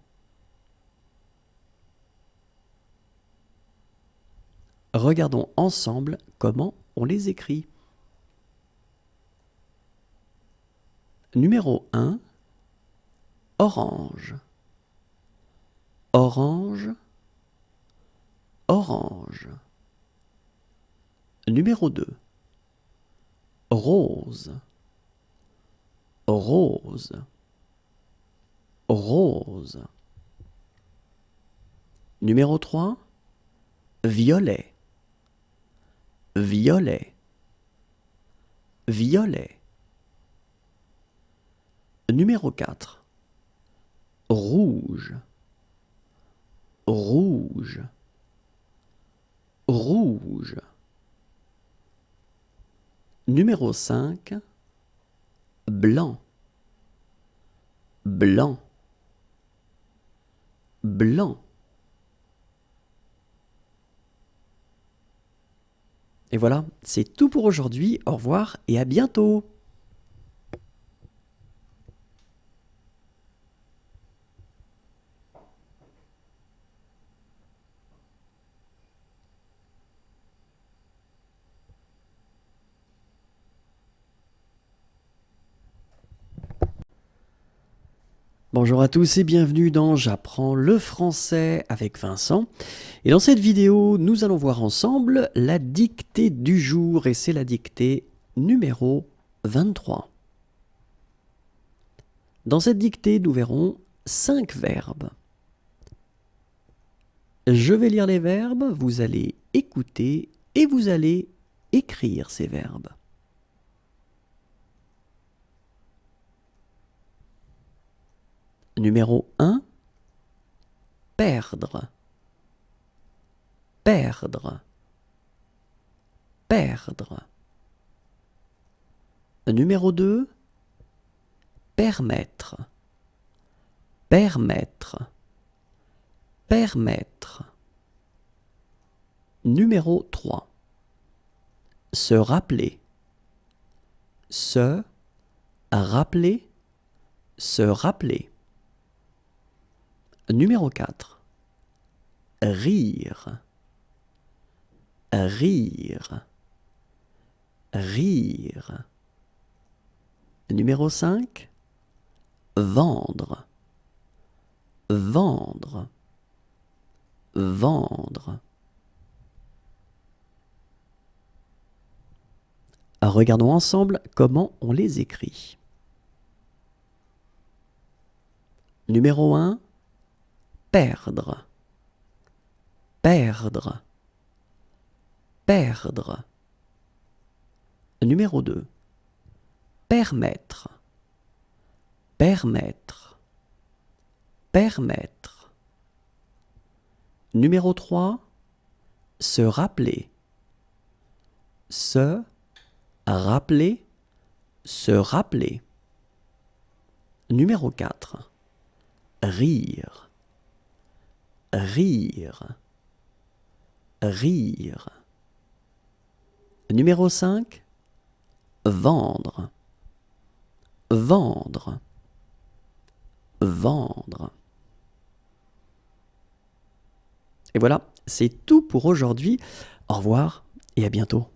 Regardons ensemble comment on les écrit. Numéro 1, orange, orange, orange. Numéro 2, rose, rose, rose. Numéro 3, violet, violet, violet. Numéro 4, rouge, rouge, rouge. Numéro 5, blanc, blanc, blanc. Et voilà, c'est tout pour aujourd'hui. Au revoir et à bientôt. Bonjour à tous et bienvenue dans J'apprends le français avec Vincent. Et dans cette vidéo, nous allons voir ensemble la dictée du jour et c'est la dictée numéro 23. Dans cette dictée, nous verrons 5 verbes. Je vais lire les verbes, vous allez écouter et vous allez écrire ces verbes. Numéro 1, perdre, perdre, perdre. Numéro 2, permettre, permettre, permettre. Numéro 3, se rappeler, se rappeler, se rappeler. Numéro 4, rire, rire, rire. Numéro 5, vendre, vendre, vendre. Regardons ensemble comment on les écrit. Numéro 1, perdre, perdre, perdre. Numéro 2. Permettre. Permettre. Permettre. Numéro 3. Se rappeler. Se rappeler. Se rappeler. Numéro 4. Rire. Rire. Rire. Numéro 5. Vendre. Vendre. Vendre. Et voilà, c'est tout pour aujourd'hui. Au revoir et à bientôt.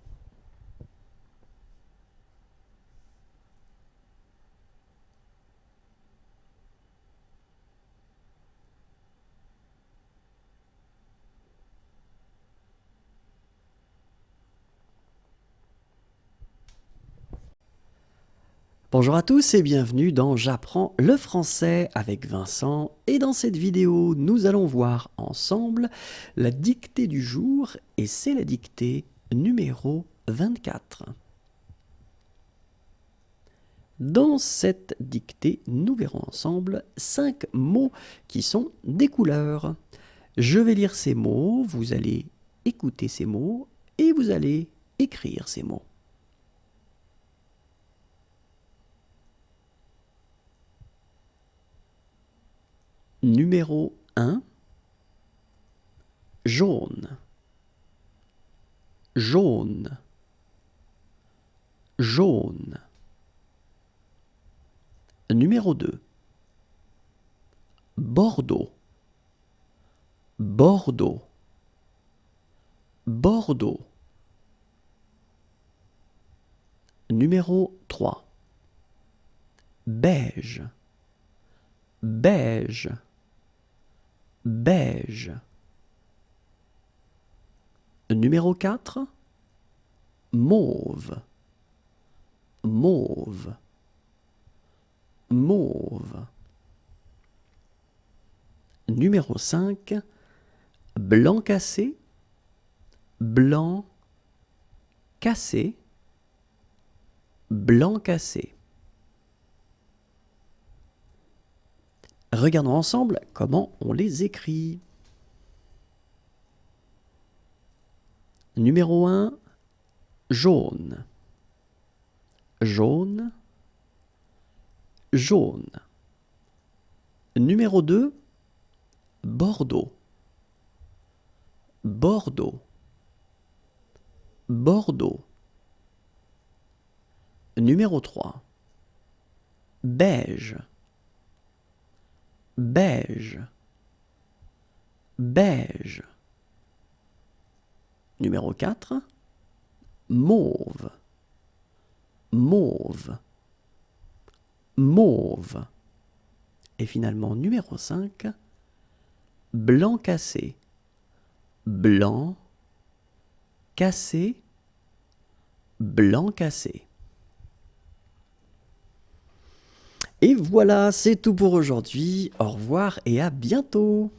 Bonjour à tous et bienvenue dans J'apprends le français avec Vincent, et dans cette vidéo nous allons voir ensemble la dictée du jour, et c'est la dictée numéro 24. Dans cette dictée, nous verrons ensemble 5 mots qui sont des couleurs. Je vais lire ces mots, vous allez écouter ces mots et vous allez écrire ces mots. Numéro 1, jaune, jaune, jaune. Numéro 2, Bordeaux, Bordeaux, Bordeaux. Numéro 3, beige, beige, beige. Numéro 4, mauve, mauve, mauve. Numéro 5, blanc cassé, blanc cassé, blanc cassé. Regardons ensemble comment on les écrit. Numéro 1, jaune, jaune, jaune. Numéro 2, Bordeaux, Bordeaux, Bordeaux. Numéro 3, beige, beige, beige. Numéro 4, mauve, mauve, mauve. Et finalement, numéro 5, blanc cassé, blanc cassé, blanc cassé. Et voilà, c'est tout pour aujourd'hui. Au revoir et à bientôt.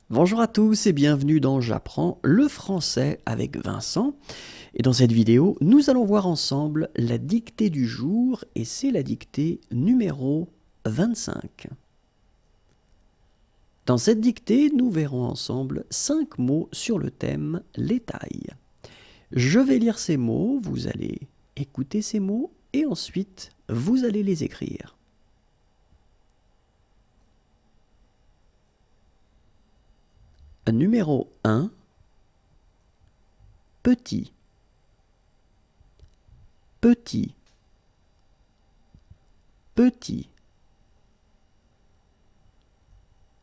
Bonjour à tous et bienvenue dans J'apprends le français avec Vincent. Et dans cette vidéo, nous allons voir ensemble la dictée du jour, et c'est la dictée numéro 25. Dans cette dictée, nous verrons ensemble 5 mots sur le thème les tailles. Je vais lire ces mots, vous allez écouter ces mots et ensuite vous allez les écrire. Numéro 1, petit, petit, petit.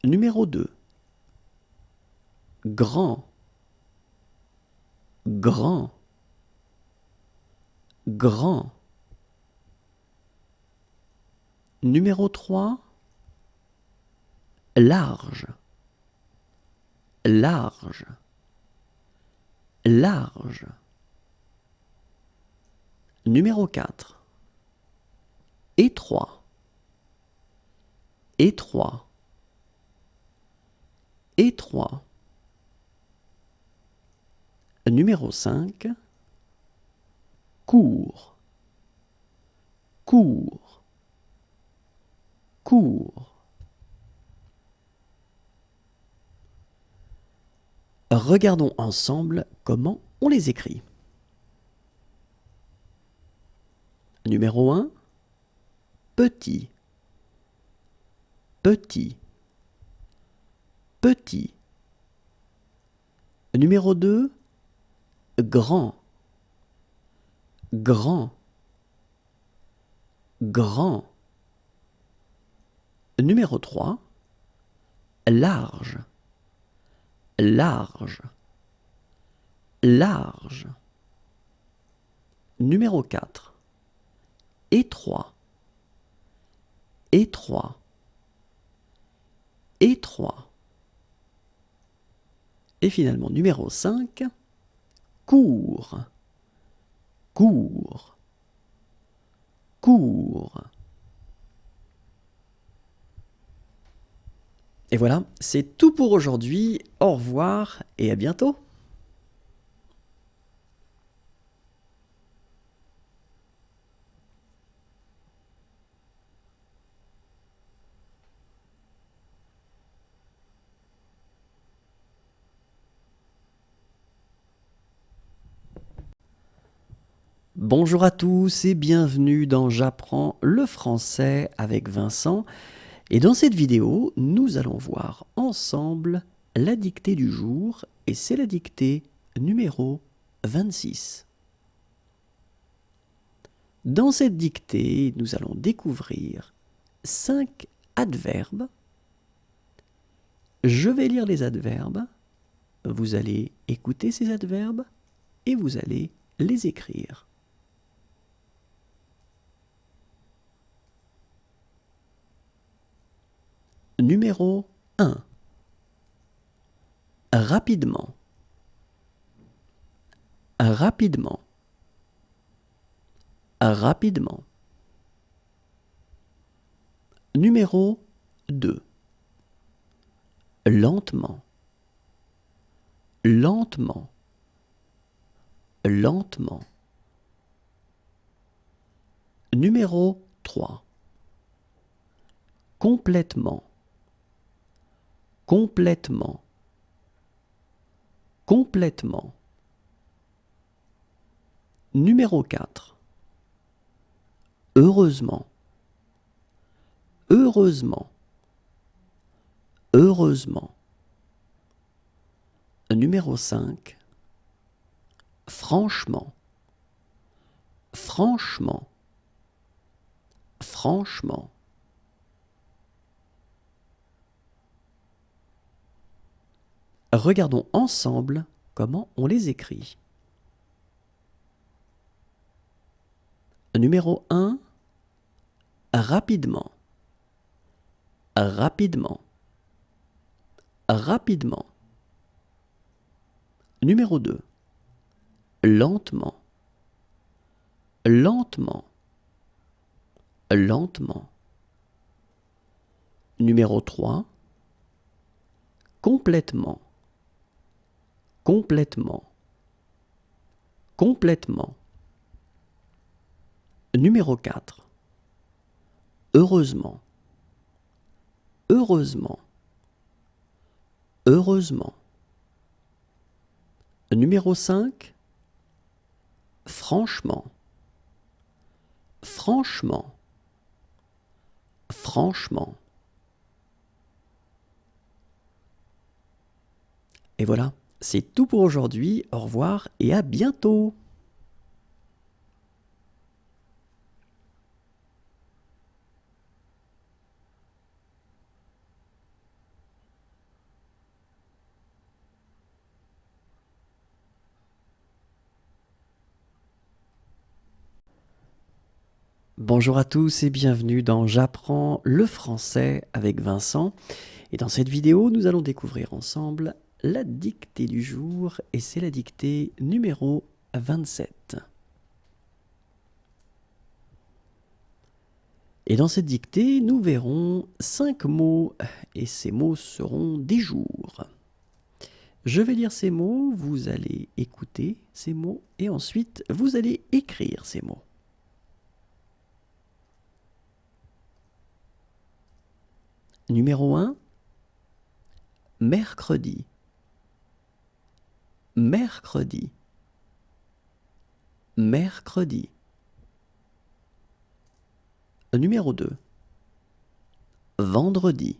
Numéro 2, grand, grand, grand. Numéro 3, large, large, large. Numéro 4. Étroit, étroit, étroit. Numéro 5. Court, court, court. Regardons ensemble comment on les écrit. Numéro 1. Petit, petit, petit. Numéro 2. Grand, grand, grand. Numéro 3. Large, large, large. Numéro 4. Étroit, étroit, étroit. Et finalement, numéro 5. Court, court, court. Et voilà, c'est tout pour aujourd'hui. Au revoir et à bientôt. Bonjour à tous et bienvenue dans J'apprends le français avec Vincent. Et dans cette vidéo, nous allons voir ensemble la dictée du jour et c'est la dictée numéro 26. Dans cette dictée, nous allons découvrir 5 adverbes. Je vais lire les adverbes, vous allez écouter ces adverbes et vous allez les écrire. Numéro 1. Rapidement. Rapidement. Rapidement. Numéro 2. Lentement. Lentement. Lentement. Numéro 3. Complètement. Complètement. Complètement. Numéro 4. Heureusement. Heureusement. Heureusement. Numéro 5. Franchement. Franchement. Franchement. Regardons ensemble comment on les écrit. Numéro 1. Rapidement. Rapidement. Rapidement. Numéro 2. Lentement. Lentement. Lentement. Numéro 3. Complètement. Complètement. Complètement. Numéro 4. Heureusement. Heureusement. Heureusement. Numéro 5. Franchement. Franchement. Franchement. Et voilà, c'est tout pour aujourd'hui. Au revoir et à bientôt. Bonjour à tous et bienvenue dans J'apprends le français avec Vincent. Et dans cette vidéo, nous allons découvrir ensemble la dictée du jour et c'est la dictée numéro 27. Et dans cette dictée, nous verrons 5 mots et ces mots seront des jours. Je vais lire ces mots, vous allez écouter ces mots et ensuite vous allez écrire ces mots. Numéro 1, mercredi. Mercredi. Mercredi. Numéro 2, vendredi.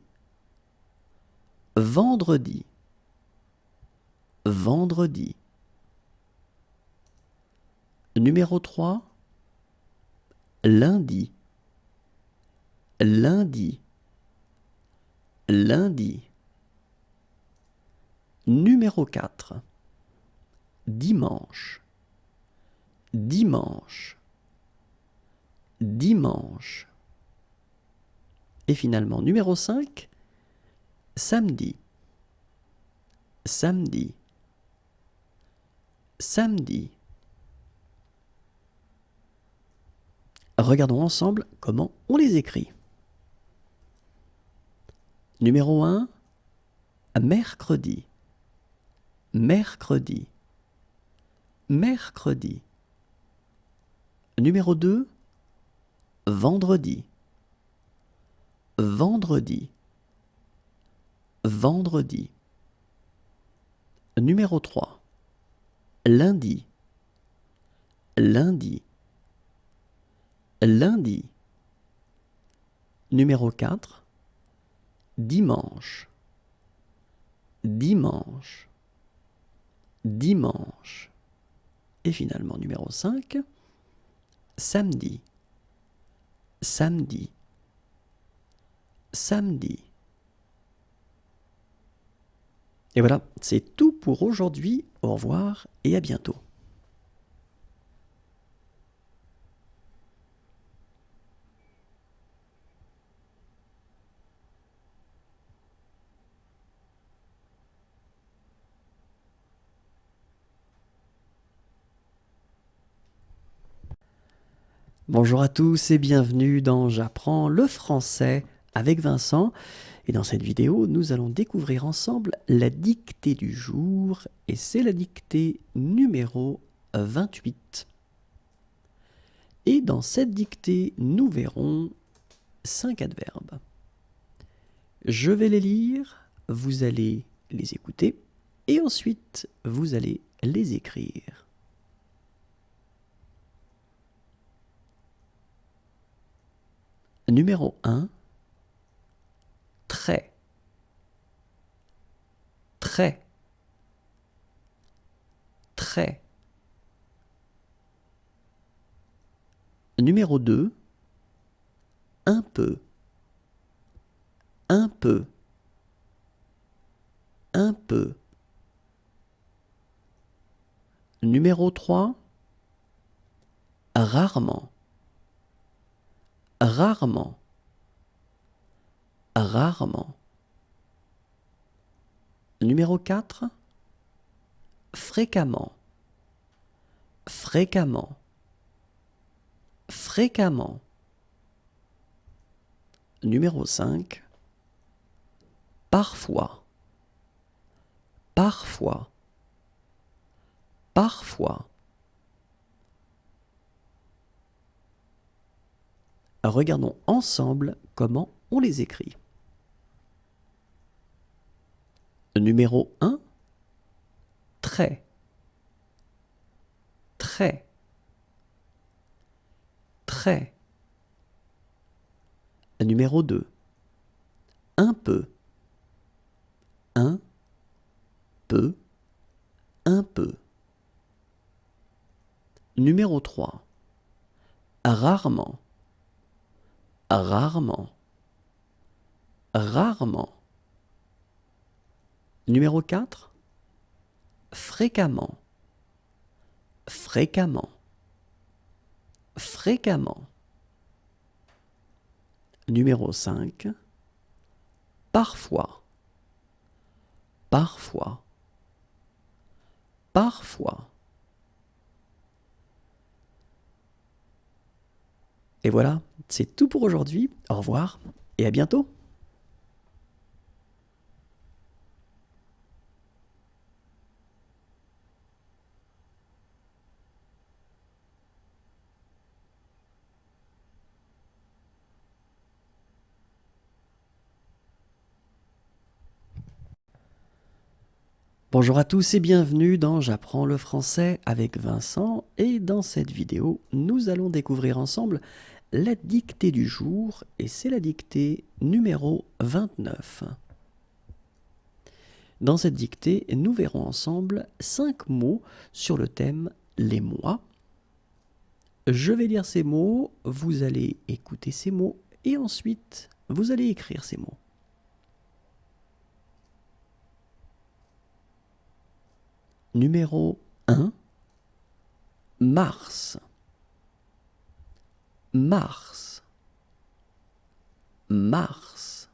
Vendredi. Vendredi. Numéro 3, lundi. Lundi. Lundi. Numéro 4, dimanche. Dimanche. Dimanche. Et finalement, numéro 5, samedi. Samedi. Samedi. Regardons ensemble comment on les écrit. Numéro 1, mercredi. Mercredi. Mercredi. Numéro 2, vendredi. Vendredi. Vendredi. Numéro 3, lundi. Lundi. Lundi. Numéro 4, dimanche. Dimanche. Dimanche. Et finalement, numéro 5, samedi. Samedi. Samedi. Et voilà, c'est tout pour aujourd'hui. Au revoir et à bientôt. Bonjour à tous et bienvenue dans J'apprends le français avec Vincent. Et dans cette vidéo, nous allons découvrir ensemble la dictée du jour et c'est la dictée numéro 28. Et dans cette dictée, nous verrons 5 adverbes. Je vais les lire, vous allez les écouter et ensuite vous allez les écrire. Numéro 1, très. Très. Très. Numéro 2, un peu. Un peu. Un peu. Numéro 3, rarement. Rarement. Rarement. Numéro 4, fréquemment. Fréquemment. Fréquemment. Numéro 5, parfois. Parfois. Parfois. Regardons ensemble comment on les écrit. Numéro 1, très. Très. Très. Numéro 2, un peu. Un peu. Un peu. Numéro 3, rarement. Rarement. Rarement. Numéro 4, fréquemment. Fréquemment. Fréquemment. Numéro 5, parfois. Parfois. parfois. Et voilà, c'est tout pour aujourd'hui. Au revoir et à bientôt. Bonjour à tous et bienvenue dans J'apprends le français avec Vincent, et dans cette vidéo, nous allons découvrir ensemble la dictée du jour, et c'est la dictée numéro 29. Dans cette dictée, nous verrons ensemble 5 mots sur le thème les mois. Je vais lire ces mots, vous allez écouter ces mots, et ensuite, vous allez écrire ces mots. Numéro 1, mars. Mars. Mars.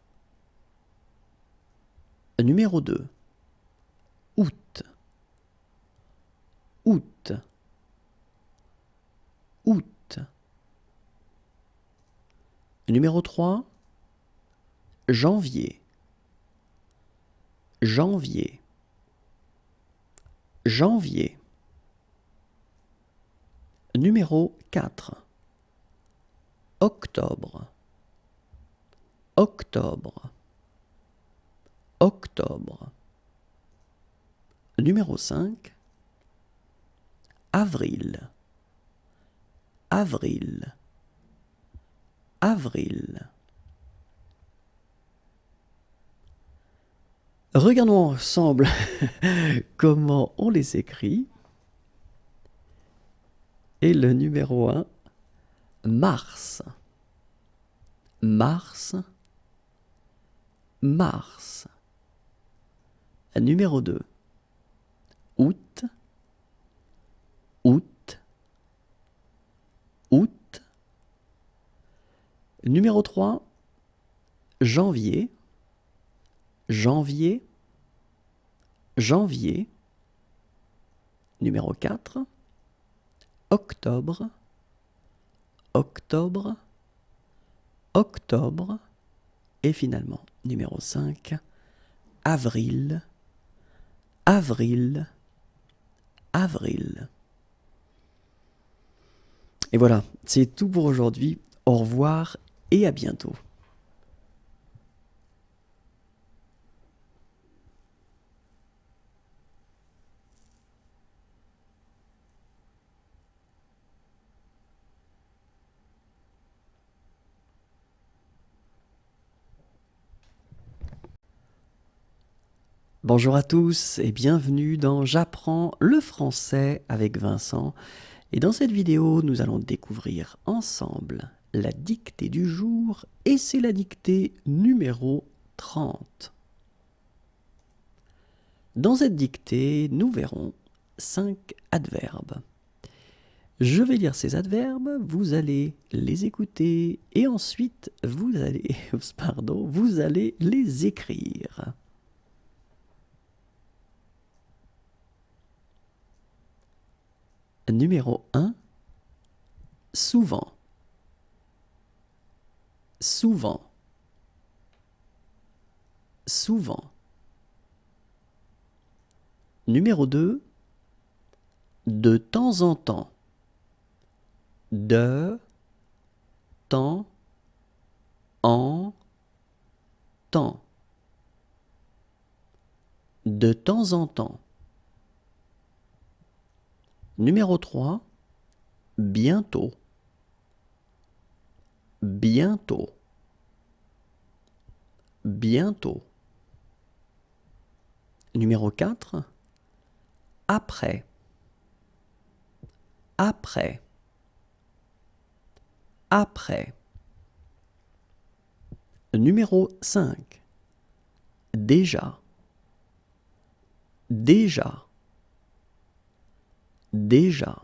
Numéro 2, août. Août. Août. Numéro 3, janvier. Janvier. Janvier. Numéro 4, octobre. Octobre. Octobre. Numéro 5, avril. Avril. Avril. Regardons ensemble comment on les écrit. Et le numéro 1, mars. Mars. Mars. Numéro 2, août. Août. Août. Numéro 3, janvier. Janvier. Janvier. Numéro 4, octobre. Octobre. Octobre. Et finalement, numéro 5, avril. Avril. Avril. Et voilà, c'est tout pour aujourd'hui. Au revoir et à bientôt. Bonjour à tous et bienvenue dans J'apprends le français avec Vincent. Et dans cette vidéo, nous allons découvrir ensemble la dictée du jour, et c'est la dictée numéro 30. Dans cette dictée, nous verrons 5 adverbes. Je vais lire ces adverbes, vous allez les écouter et ensuite vous allez, vous allez les écrire. Numéro 1, souvent. Souvent. Souvent. Numéro 2, de temps en temps. De temps en temps. De temps en temps. Numéro 3, bientôt. Bientôt. Bientôt. Numéro 4, après. Après. Après. Numéro 5, déjà. Déjà. Déjà.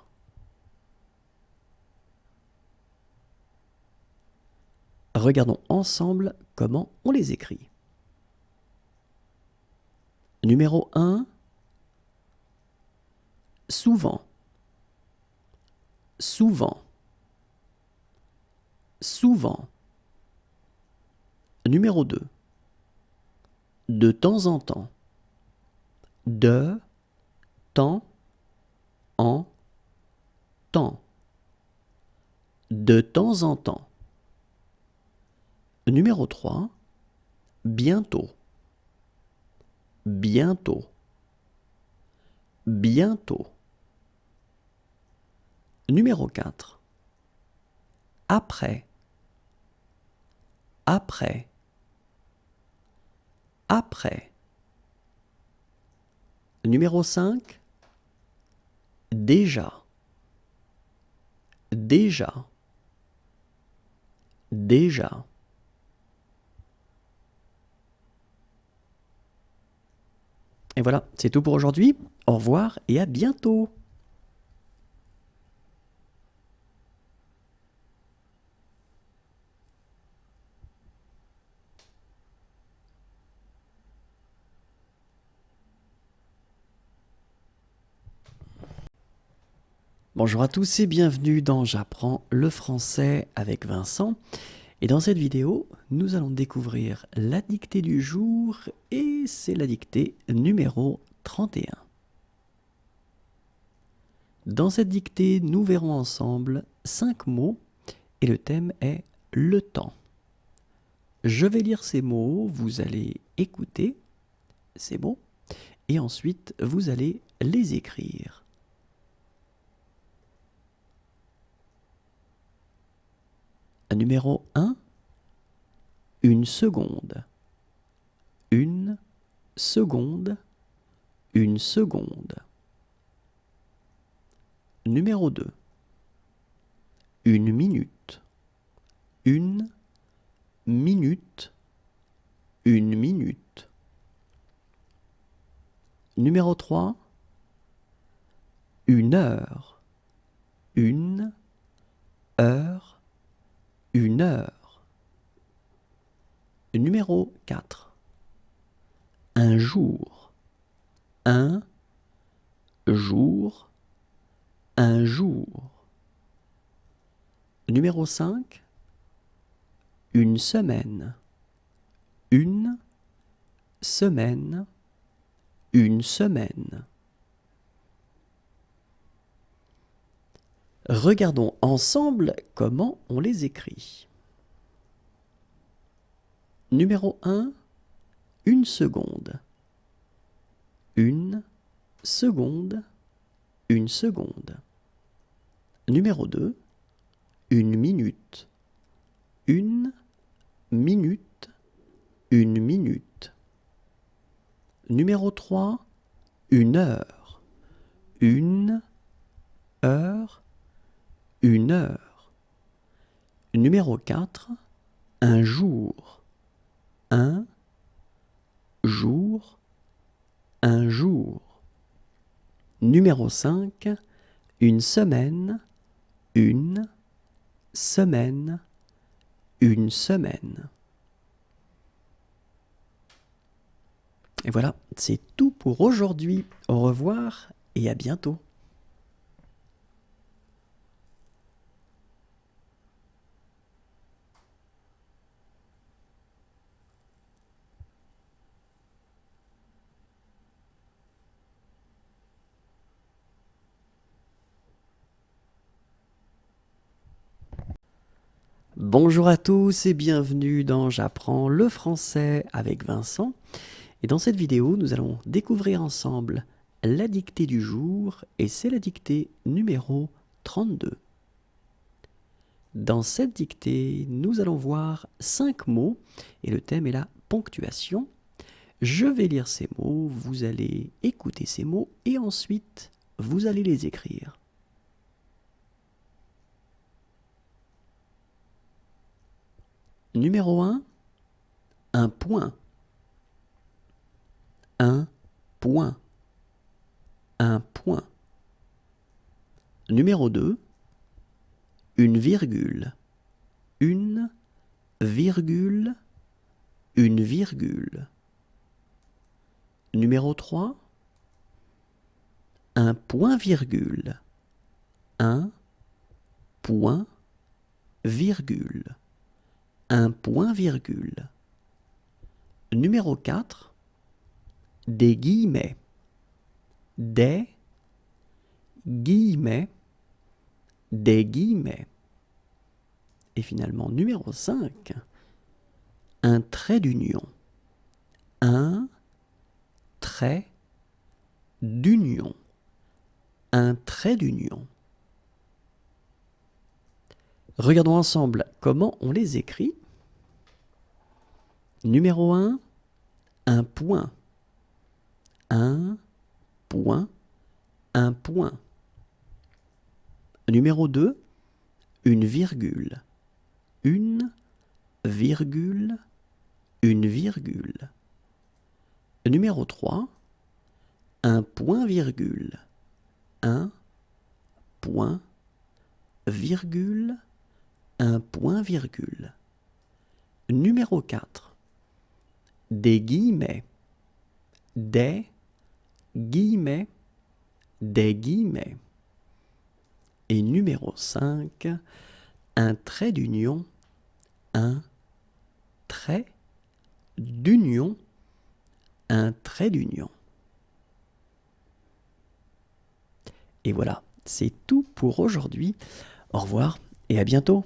Regardons ensemble comment on les écrit. Numéro 1, souvent, souvent, souvent. Numéro 2. De temps en temps. De temps en temps. De temps en temps. Numéro 3. Bientôt. Bientôt. Bientôt. Numéro 4. Après. Après. Après. Numéro 5. Déjà. Déjà. Déjà. Et voilà, c'est tout pour aujourd'hui. Au revoir et à bientôt. Bonjour à tous et bienvenue dans J'apprends le français avec Vincent. Et dans cette vidéo, nous allons découvrir la dictée du jour et c'est la dictée numéro 31. Dans cette dictée, nous verrons ensemble 5 mots et le thème est le temps. Je vais lire ces mots, vous allez écouter ces mots et ensuite vous allez les écrire. Numéro 1, une seconde. Une seconde, une seconde. Numéro 2, une minute. Une minute, une minute. Numéro 3, une heure. Une heure, une heure. Numéro 4, un jour. Un jour, un jour. Numéro 5, une semaine. Une semaine, une semaine. Regardons ensemble comment on les écrit. Numéro 1, une seconde. Une seconde, une seconde. Numéro 2, une minute. Une minute, une minute. Numéro 3, une heure. Une heure, une heure. Numéro 4, un jour. Un jour, un jour. Numéro 5, une semaine. Une semaine, une semaine. Et voilà, c'est tout pour aujourd'hui. Au revoir et à bientôt. Bonjour à tous et bienvenue dans J'apprends le français avec Vincent. Et dans cette vidéo, nous allons découvrir ensemble la dictée du jour et c'est la dictée numéro 32. Dans cette dictée, nous allons voir 5 mots et le thème est la ponctuation. Je vais lire ces mots, vous allez écouter ces mots et ensuite vous allez les écrire. Numéro 1, un point. Un point. Un point. Numéro 2, une virgule. Une virgule. Une virgule. Numéro 3, un point-virgule, un point-virgule, un point-virgule. Numéro 4, des guillemets, des guillemets, des guillemets. Et finalement, numéro 5, un trait d'union, un trait d'union, un trait d'union. Regardons ensemble comment on les écrit. Numéro 1, un point, un point, un point. Numéro 2, une virgule, une virgule, une virgule. Numéro 3, un point-virgule, un point-virgule, un point-virgule. Numéro 4, des guillemets, des guillemets, des guillemets. Et numéro 5, un trait d'union, un trait d'union, un trait d'union. Et voilà, c'est tout pour aujourd'hui. Au revoir et à bientôt.